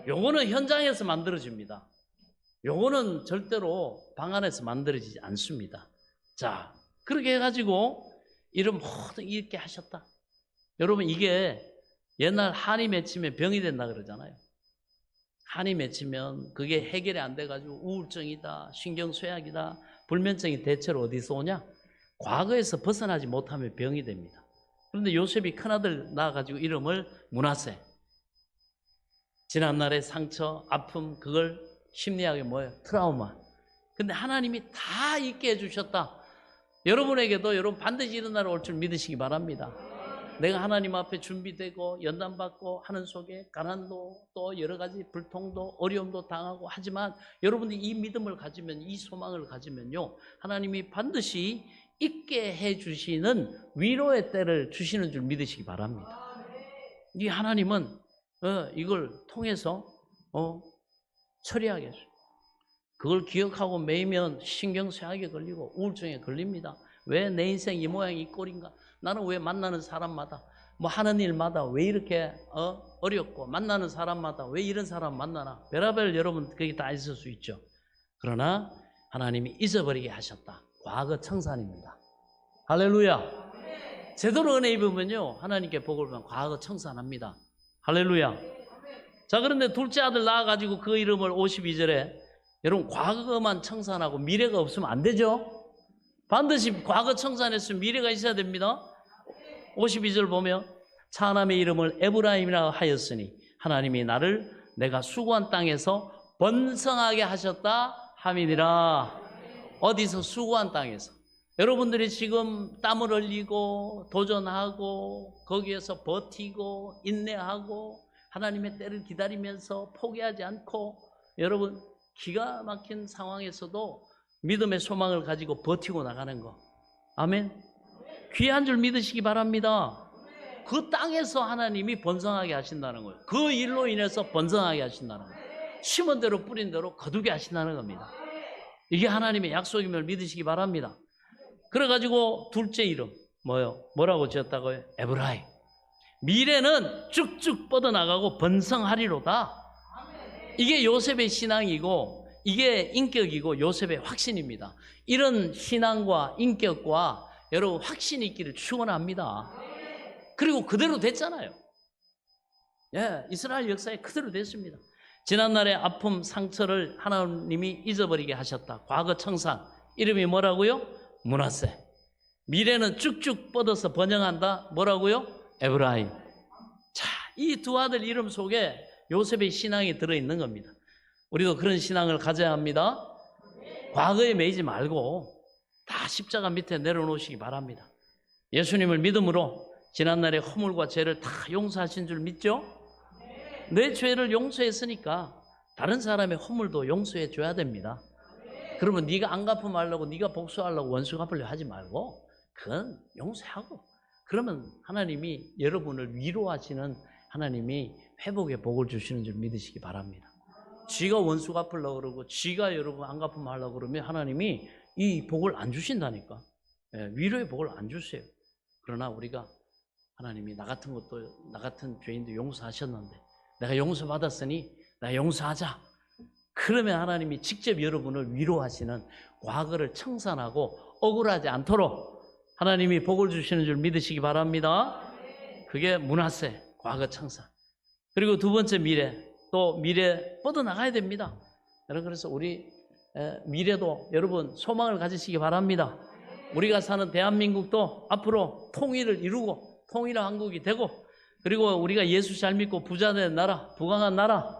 요거는 현장에서 만들어집니다. 요거는 절대로 방 안에서 만들어지지 않습니다. 자, 그렇게 해가지고 이런 모든 이렇게 하셨다. 여러분 이게 옛날 한이 맺히면 병이 된다 그러잖아요. 한이 맺히면 그게 해결이 안 돼가지고 우울증이다, 신경쇠약이다, 불면증이 대체로 어디서 오냐? 과거에서 벗어나지 못하면 병이 됩니다. 그런데 요셉이 큰아들 낳아가지고 이름을 므낫세. 지난날의 상처, 아픔, 그걸 심리학에 뭐예요? 트라우마. 근데 하나님이 다 잊게 해주셨다. 여러분에게도 여러분 반드시 이런 날이 올 줄 믿으시기 바랍니다. 내가 하나님 앞에 준비되고 연단받고 하는 속에 가난도 또 여러 가지 불통도 어려움도 당하고 하지만 여러분들이 이 믿음을 가지면 이 소망을 가지면요 하나님이 반드시 있게 해주시는 위로의 때를 주시는 줄 믿으시기 바랍니다. 이 하나님은 이걸 통해서 처리하게 해요. 그걸 기억하고 매이면 신경쇠약에 걸리고 우울증에 걸립니다. 왜 내 인생 이 모양 이 꼴인가? 나는 왜 만나는 사람마다 뭐 하는 일마다 왜 이렇게 어렵고 만나는 사람마다 왜 이런 사람 만나나 별의별 여러분 그게 다 있을 수 있죠. 그러나 하나님이 잊어버리게 하셨다. 과거 청산입니다. 할렐루야. 제대로 은혜 입으면요 하나님께 복을 받으면 과거 청산합니다. 할렐루야. 자, 그런데 둘째 아들 낳아가지고 그 이름을 52절에 여러분 과거만 청산하고 미래가 없으면 안 되죠. 반드시 과거 청산했으면 미래가 있어야 됩니다. 52절 보면 차남의 이름을 에브라임이라 하였으니 하나님이 나를 내가 수고한 땅에서 번성하게 하셨다 함이니라. 어디서? 수고한 땅에서. 여러분들이 지금 땀을 흘리고 도전하고 거기에서 버티고 인내하고 하나님의 때를 기다리면서 포기하지 않고 여러분 기가 막힌 상황에서도 믿음의 소망을 가지고 버티고 나가는 거. 아멘. 귀한 줄 믿으시기 바랍니다. 그 땅에서 하나님이 번성하게 하신다는 거예요. 그 일로 인해서 번성하게 하신다는 거예요. 심은 대로 뿌린 대로 거두게 하신다는 겁니다. 이게 하나님의 약속임을 믿으시기 바랍니다. 그래가지고 둘째 이름 뭐라고 지었다고요? 에브라임. 미래는 쭉쭉 뻗어나가고 번성하리로다. 이게 요셉의 신앙이고 이게 인격이고 요셉의 확신입니다. 이런 신앙과 인격과 여러분 확신이 있기를 축원합니다. 그리고 그대로 됐잖아요. 예, 이스라엘 역사에 그대로 됐습니다. 지난날의 아픔 상처를 하나님이 잊어버리게 하셨다. 과거 청산. 이름이 뭐라고요? 므낫세. 미래는 쭉쭉 뻗어서 번영한다. 뭐라고요? 에브라임. 자, 이 두 아들 이름 속에 요셉의 신앙이 들어있는 겁니다. 우리도 그런 신앙을 가져야 합니다. 과거에 매이지 말고 다 십자가 밑에 내려놓으시기 바랍니다. 예수님을 믿음으로 지난날의 허물과 죄를 다 용서하신 줄 믿죠? 내 죄를 용서했으니까 다른 사람의 허물도 용서해 줘야 됩니다. 그러면 네가 안 갚으려고 네가 복수하려고 원수 갚으려고 하지 말고 그건 용서하고 그러면 하나님이 여러분을 위로하시는 하나님이 회복의 복을 주시는 줄 믿으시기 바랍니다. 쥐가 원수 갚으려고 그러고 쥐가 여러분 안 갚으면 하려고 그러면 하나님이 이 복을 안 주신다니까. 위로의 복을 안 주세요. 그러나 우리가 하나님이 나 같은 죄인도 용서하셨는데 내가 용서받았으니 나 용서하자. 그러면 하나님이 직접 여러분을 위로하시는 과거를 청산하고 억울하지 않도록 하나님이 복을 주시는 줄 믿으시기 바랍니다. 그게 므낫세, 과거 청산. 그리고 두 번째 미래, 또 미래 뻗어나가야 됩니다. 여러분 그래서 우리 미래도 여러분 소망을 가지시기 바랍니다. 우리가 사는 대한민국도 앞으로 통일을 이루고 통일한 한국이 되고 그리고 우리가 예수 잘 믿고 부자된 나라, 부강한 나라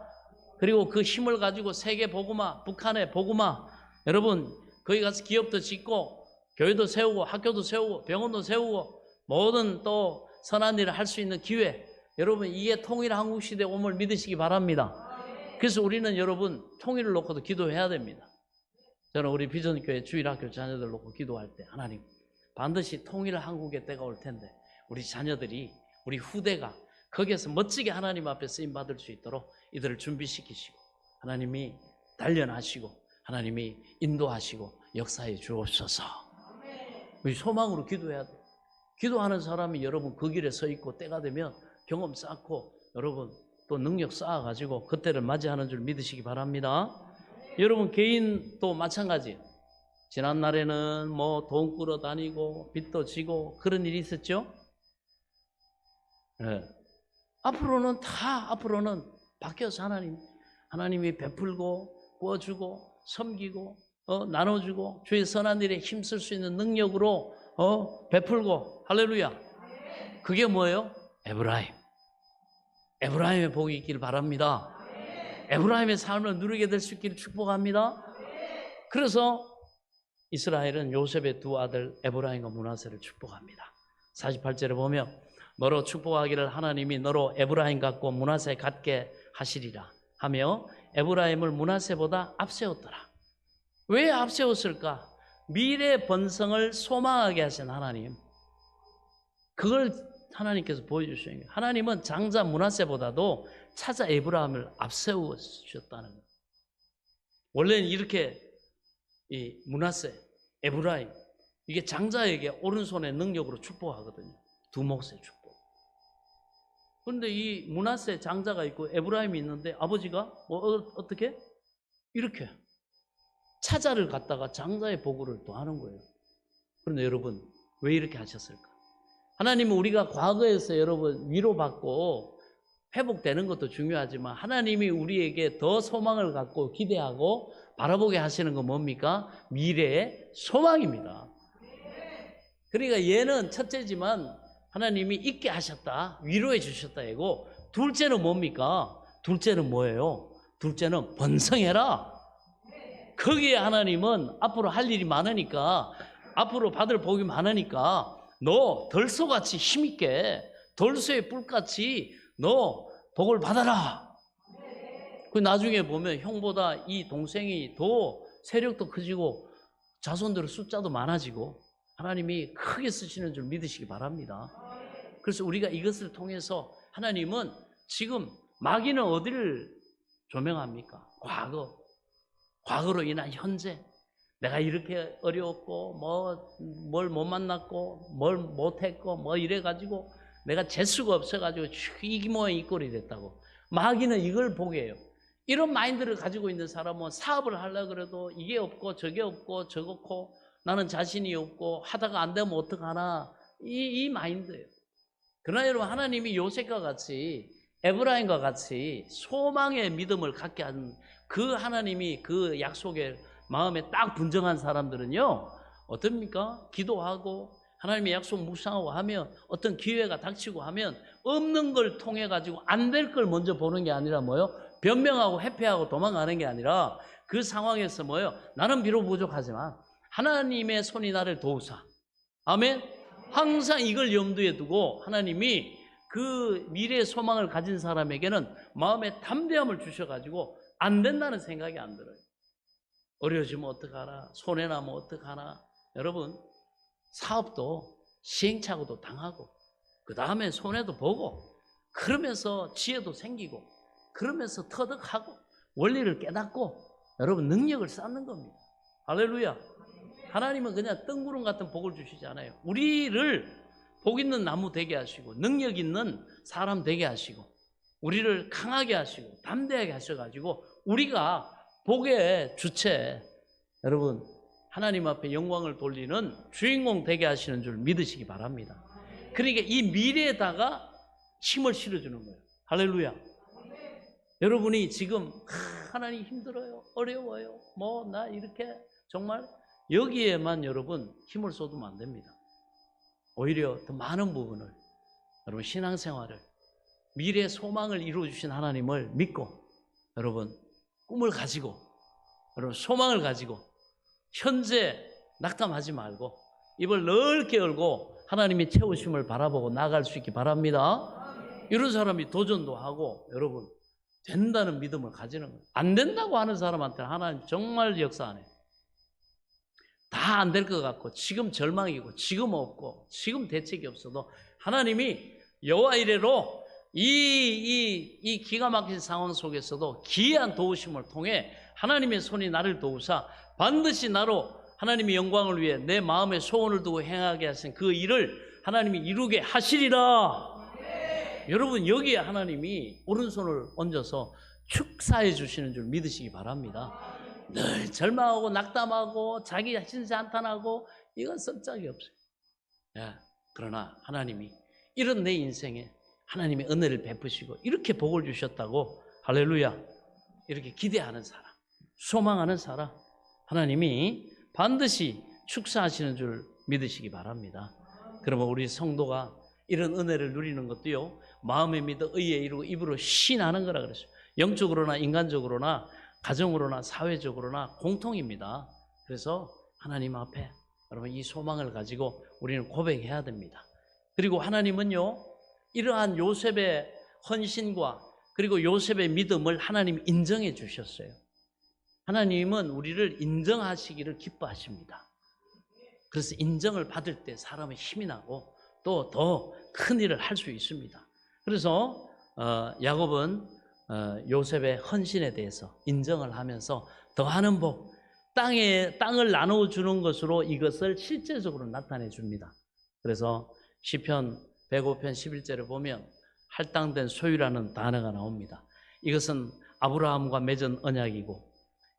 그리고 그 힘을 가지고 세계 복음화, 북한의 복음화 여러분 거기 가서 기업도 짓고 교회도 세우고 학교도 세우고 병원도 세우고 모든 또 선한 일을 할 수 있는 기회 여러분 이게 통일한 한국 시대 오늘 믿으시기 바랍니다. 그래서 우리는 여러분 통일을 놓고도 기도해야 됩니다. 저는 우리 비전교회 주일학교 자녀들 놓고 기도할 때 하나님 반드시 통일한 한국의 때가 올 텐데 우리 자녀들이 우리 후대가 거기에서 멋지게 하나님 앞에 쓰임받을 수 있도록 이들을 준비시키시고 하나님이 단련하시고 하나님이 인도하시고 역사해 주옵소서. 우리 소망으로 기도해야 돼요. 기도하는 사람이 여러분 그 길에 서 있고 때가 되면 경험 쌓고 여러분 또 능력 쌓아가지고 그때를 맞이하는 줄 믿으시기 바랍니다. 여러분 개인도 마찬가지. 지난날에는 뭐 돈 끌어다니고 빚도 지고 그런 일이 있었죠. 네. 앞으로는 바뀌어서 하나님이 베풀고 부어주고 섬기고 나눠주고 주의 선한 일에 힘쓸 수 있는 능력으로 베풀고 할렐루야. 그게 뭐예요? 에브라임의 복이 있기를 바랍니다. 에브라임의 삶을 누리게 될 수 있기를 축복합니다. 그래서 이스라엘은 요셉의 두 아들 에브라임과 므낫세를 축복합니다. 48절에 보면 너로 축복하기를 하나님이 너로 에브라임 같고 므낫세 같게 하시리라 하며 에브라임을 므낫세보다 앞세웠더라. 왜 앞세웠을까? 미래 번성을 소망하게 하신 하나님. 그걸 하나님께서 보여주시는 거예요. 하나님은 장자 므낫세보다도 차자 에브라임을 앞세우셨다는 거예요. 원래는 이렇게 이 므낫세, 에브라임 이게 장자에게 오른손의 능력으로 축복하거든요. 두 몫의 축복. 그런데 이 므낫세 장자가 있고 에브라임이 있는데 아버지가 어떻게? 이렇게 차자를 갖다가 장자의 보고를 또 하는 거예요. 그런데 여러분, 왜 이렇게 하셨을까? 하나님은 우리가 과거에서 여러분 위로받고 회복되는 것도 중요하지만 하나님이 우리에게 더 소망을 갖고 기대하고 바라보게 하시는 건 뭡니까? 미래의 소망입니다. 그러니까 얘는 첫째지만 하나님이 있게 하셨다, 위로해 주셨다 이고, 둘째는 뭡니까? 둘째는 뭐예요? 둘째는 번성해라. 거기에 하나님은 앞으로 할 일이 많으니까, 앞으로 받을 복이 많으니까 너 덜소같이 힘있게, 돌소의 뿔같이 너 복을 받아라. 그 나중에 보면 형보다 이 동생이 더 세력도 커지고 자손들의 숫자도 많아지고 하나님이 크게 쓰시는 줄 믿으시기 바랍니다. 그래서 우리가 이것을 통해서 하나님은 지금 마귀는 어디를 조명합니까? 과거로 인한 현재, 내가 이렇게 어려웠고 뭘 못 만났고 뭘 못했고 뭐 이래가지고 내가 재수가 없어가지고 이 모양 이 꼴이 됐다고. 마귀는 이걸 보게 해요. 이런 마인드를 가지고 있는 사람은 사업을 하려고 그래도 이게 없고 저게 없고 저렇고 나는 자신이 없고 하다가 안 되면 어떡하나, 이 마인드예요. 그러나 여러분, 하나님이 요셉과 같이 에브라임과 같이 소망의 믿음을 갖게 한 그 하나님이 그 약속에 마음에 딱 분정한 사람들은요, 어떻습니까? 기도하고 하나님의 약속 묵상하고 하면 어떤 기회가 닥치고 하면 없는 걸 통해 가지고 안 될 걸 먼저 보는 게 아니라 뭐요? 변명하고 회피하고 도망가는 게 아니라 그 상황에서 뭐요? 나는 비록 부족하지만 하나님의 손이 나를 도우사. 아멘. 항상 이걸 염두에 두고 하나님이 그 미래의 소망을 가진 사람에게는 마음의 담대함을 주셔가지고 안 된다는 생각이 안 들어요. 어려워지면 어떡하나, 손해나면 어떡하나. 여러분, 사업도 시행착오도 당하고 그 다음에 손해도 보고 그러면서 지혜도 생기고 그러면서 터득하고 원리를 깨닫고 여러분 능력을 쌓는 겁니다. 할렐루야. 하나님은 그냥 뜬구름 같은 복을 주시지 않아요. 우리를 복 있는 나무 되게 하시고 능력 있는 사람 되게 하시고 우리를 강하게 하시고 담대하게 하셔가지고 우리가 복의 주체, 여러분 하나님 앞에 영광을 돌리는 주인공 되게 하시는 줄 믿으시기 바랍니다. 그러니까 이 미래에다가 힘을 실어주는 거예요. 할렐루야. 여러분이 지금 하나님 힘들어요, 어려워요, 나 이렇게 정말 여기에만 여러분 힘을 쏟으면 안 됩니다. 오히려 더 많은 부분을 여러분 신앙생활을 미래의 소망을 이루어주신 하나님을 믿고 여러분 꿈을 가지고 여러분 소망을 가지고 현재 낙담하지 말고 입을 넓게 열고 하나님이 채우심을 바라보고 나아갈 수 있기 바랍니다. 이런 사람이 도전도 하고 여러분 된다는 믿음을 가지는 거예요. 안 된다고 하는 사람한테 하나님 정말 역사 안 해요. 다 안 될 것 같고 지금 절망이고 지금 없고 지금 대책이 없어도 하나님이 여호와 이레로 이 기가 막힌 상황 속에서도 기이한 도우심을 통해 하나님의 손이 나를 도우사 반드시 나로 하나님의 영광을 위해 내 마음의 소원을 두고 행하게 하신 그 일을 하나님이 이루게 하시리라. 여러분 여기에 하나님이 오른손을 얹어서 축사해 주시는 줄 믿으시기 바랍니다. 늘 절망하고 낙담하고 자기 신세한탄하고 이건 썩짝이 없어요. 그러나 하나님이 이런 내 인생에 하나님의 은혜를 베푸시고 이렇게 복을 주셨다고 할렐루야 이렇게 기대하는 사람, 소망하는 사람 하나님이 반드시 축사하시는 줄 믿으시기 바랍니다. 그러면 우리 성도가 이런 은혜를 누리는 것도요, 마음에 믿어 의에 이루고 입으로 신하는 거라 그랬어요. 영적으로나 인간적으로나 가정으로나 사회적으로나 공통입니다. 그래서 하나님 앞에 여러분 이 소망을 가지고 우리는 고백해야 됩니다. 그리고 하나님은요, 이러한 요셉의 헌신과 그리고 요셉의 믿음을 하나님 인정해 주셨어요. 하나님은 우리를 인정하시기를 기뻐하십니다. 그래서 인정을 받을 때 사람의 힘이 나고 또 더 큰 일을 할 수 있습니다. 그래서 야곱은 요셉의 헌신에 대해서 인정을 하면서 더하는 복, 땅을 나누어 주는 것으로 이것을 실제적으로 나타내 줍니다. 그래서 시편 105편 11절을 보면 할당된 소유라는 단어가 나옵니다. 이것은 아브라함과 맺은 언약이고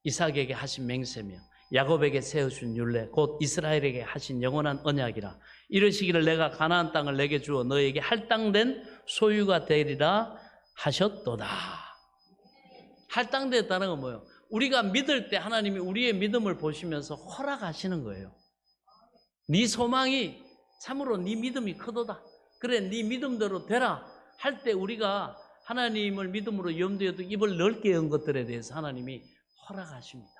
이삭에게 하신 맹세며 야곱에게 세우신 율례 곧 이스라엘에게 하신 영원한 언약이라. 이르시기를 내가 가나안 땅을 내게 주어 너에게 할당된 소유가 되리라 하셨도다. 할당됐다는 건 뭐예요? 우리가 믿을 때 하나님이 우리의 믿음을 보시면서 허락하시는 거예요. 네 소망이 참으로 네 믿음이 크도다. 그래 네 믿음대로 되라 할 때 우리가 하나님을 믿음으로 염두에 두고 입을 넓게 연 것들에 대해서 하나님이 허락하십니다.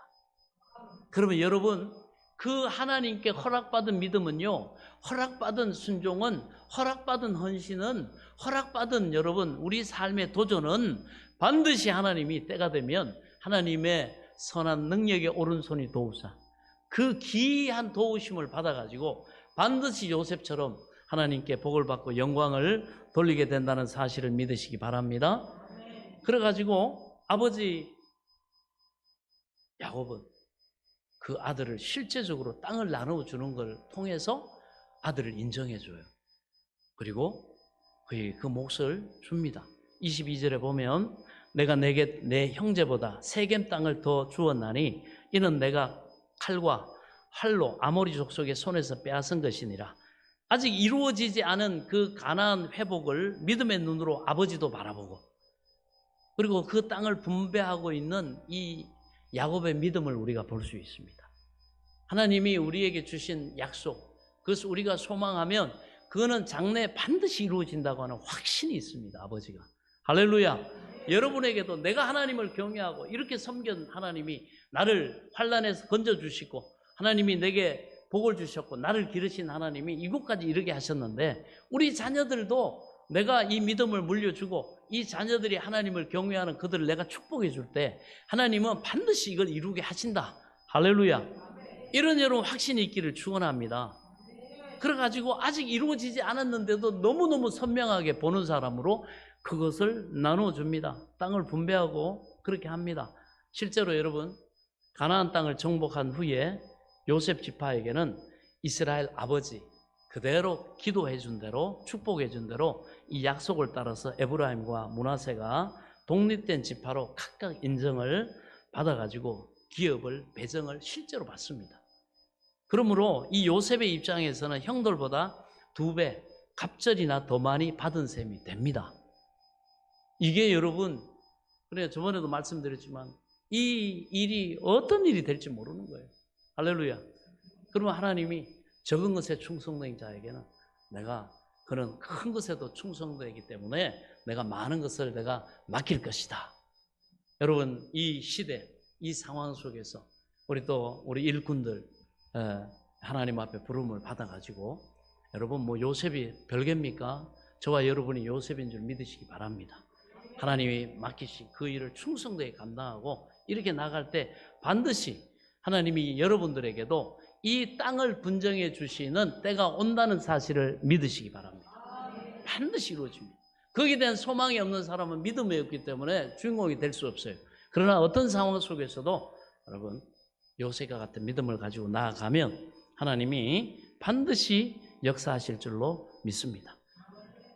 그러면 여러분 그 하나님께 허락받은 믿음은요, 허락받은 순종은, 허락받은 헌신은, 허락받은 여러분 우리 삶의 도전은 반드시 하나님이 때가 되면 하나님의 선한 능력의 오른손이 도우사 그 귀한 도우심을 받아가지고 반드시 요셉처럼 하나님께 복을 받고 영광을 돌리게 된다는 사실을 믿으시기 바랍니다. 그래가지고 아버지 야곱은 그 아들을 실제적으로 땅을 나눠주는 걸 통해서 아들을 인정해줘요. 그리고 그 몫을 줍니다. 22절에 보면 내가 내게 내 형제보다 세겜 땅을 더 주었나니 이는 내가 칼과 활로 아모리 족속의 손에서 빼앗은 것이니라. 아직 이루어지지 않은 그 가나안 회복을 믿음의 눈으로 아버지도 바라보고 그리고 그 땅을 분배하고 있는 이 야곱의 믿음을 우리가 볼 수 있습니다. 하나님이 우리에게 주신 약속, 그것을 우리가 소망하면 그거는 장래에 반드시 이루어진다고 하는 확신이 있습니다. 아버지가. 할렐루야. 여러분에게도 내가 하나님을 경외하고 이렇게 섬긴 하나님이 나를 환난에서 건져주시고 하나님이 내게 복을 주셨고 나를 기르신 하나님이 이곳까지 이르게 하셨는데 우리 자녀들도 내가 이 믿음을 물려주고 이 자녀들이 하나님을 경외하는 그들을 내가 축복해 줄 때 하나님은 반드시 이걸 이루게 하신다. 할렐루야. 이런 여러분 확신이 있기를 축원합니다. 그래가지고 아직 이루어지지 않았는데도 너무너무 선명하게 보는 사람으로 그것을 나눠줍니다. 땅을 분배하고 그렇게 합니다. 실제로 여러분 가나안 땅을 정복한 후에 요셉 지파에게는 이스라엘 아버지 그대로 기도해 준 대로 축복해 준 대로 이 약속을 따라서 에브라임과 므낫세가 독립된 지파로 각각 인정을 받아가지고 기업을 배정을 실제로 받습니다. 그러므로 이 요셉의 입장에서는 형들보다 2배 갑절이나 더 많이 받은 셈이 됩니다. 이게 여러분 그래 저번에도 말씀드렸지만 이 일이 어떤 일이 될지 모르는 거예요. 할렐루야. 그러면 하나님이 적은 것에 충성된 자에게는 내가 그런 큰 것에도 충성되기 때문에 내가 많은 것을 내가 맡길 것이다. 여러분 이 시대 이 상황 속에서 우리 일꾼들 하나님 앞에 부름을 받아가지고 여러분 뭐 요셉이 별개입니까? 저와 여러분이 요셉인 줄 믿으시기 바랍니다. 하나님이 맡기신 그 일을 충성되게 감당하고 이렇게 나갈 때 반드시 하나님이 여러분들에게도 이 땅을 분정해 주시는 때가 온다는 사실을 믿으시기 바랍니다. 반드시 이루어집니다. 거기에 대한 소망이 없는 사람은 믿음이 없기 때문에 주인공이 될 수 없어요. 그러나 어떤 상황 속에서도 여러분 요셉과 같은 믿음을 가지고 나아가면 하나님이 반드시 역사하실 줄로 믿습니다.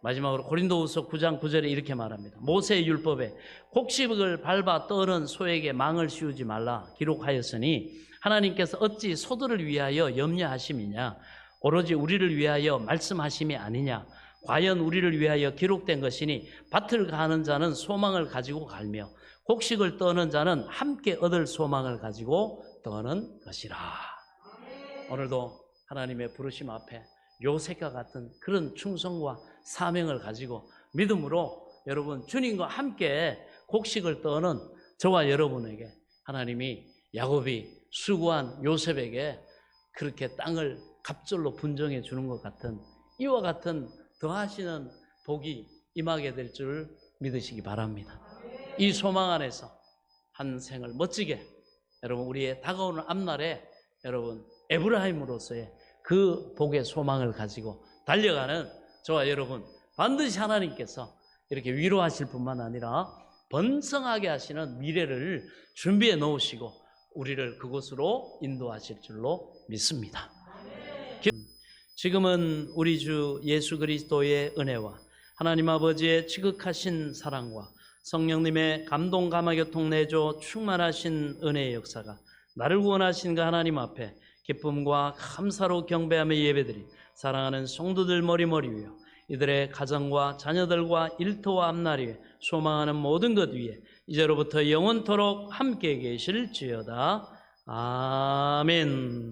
마지막으로 고린도후서 9장 9절에 이렇게 말합니다. 모세의 율법에 곡식을 밟아 떠는 소에게 망을 씌우지 말라 기록하였으니 하나님께서 어찌 소들을 위하여 염려하심이냐 오로지 우리를 위하여 말씀하심이 아니냐 과연 우리를 위하여 기록된 것이니 밭을 가는 자는 소망을 가지고 갈며 곡식을 떠는 자는 함께 얻을 소망을 가지고 떠는 것이라. 오늘도 하나님의 부르심 앞에 요셉과 같은 그런 충성과 사명을 가지고 믿음으로 여러분 주님과 함께 곡식을 떠는 저와 여러분에게 하나님이 야곱이 수고한 요셉에게 그렇게 땅을 갑절로 분정해 주는 것 같은 이와 같은 더하시는 복이 임하게 될 줄 믿으시기 바랍니다. 이 소망 안에서 한 생을 멋지게 여러분 우리의 다가오는 앞날에 여러분 에브라임으로서의 그 복의 소망을 가지고 달려가는 저와 여러분 반드시 하나님께서 이렇게 위로하실 뿐만 아니라 번성하게 하시는 미래를 준비해 놓으시고 우리를 그곳으로 인도하실 줄로 믿습니다. 지금은 우리 주 예수 그리스도의 은혜와 하나님 아버지의 지극하신 사랑과 성령님의 감동 감화교통 내조 충만하신 은혜의 역사가 나를 구원하신 그 하나님 앞에 기쁨과 감사로 경배하며 예배드린 사랑하는 성도들 머리머리 위에 이들의 가정과 자녀들과 일터와 앞날 위에 소망하는 모든 것 위에 이제로부터 영원토록 함께 계실지어다. 아멘.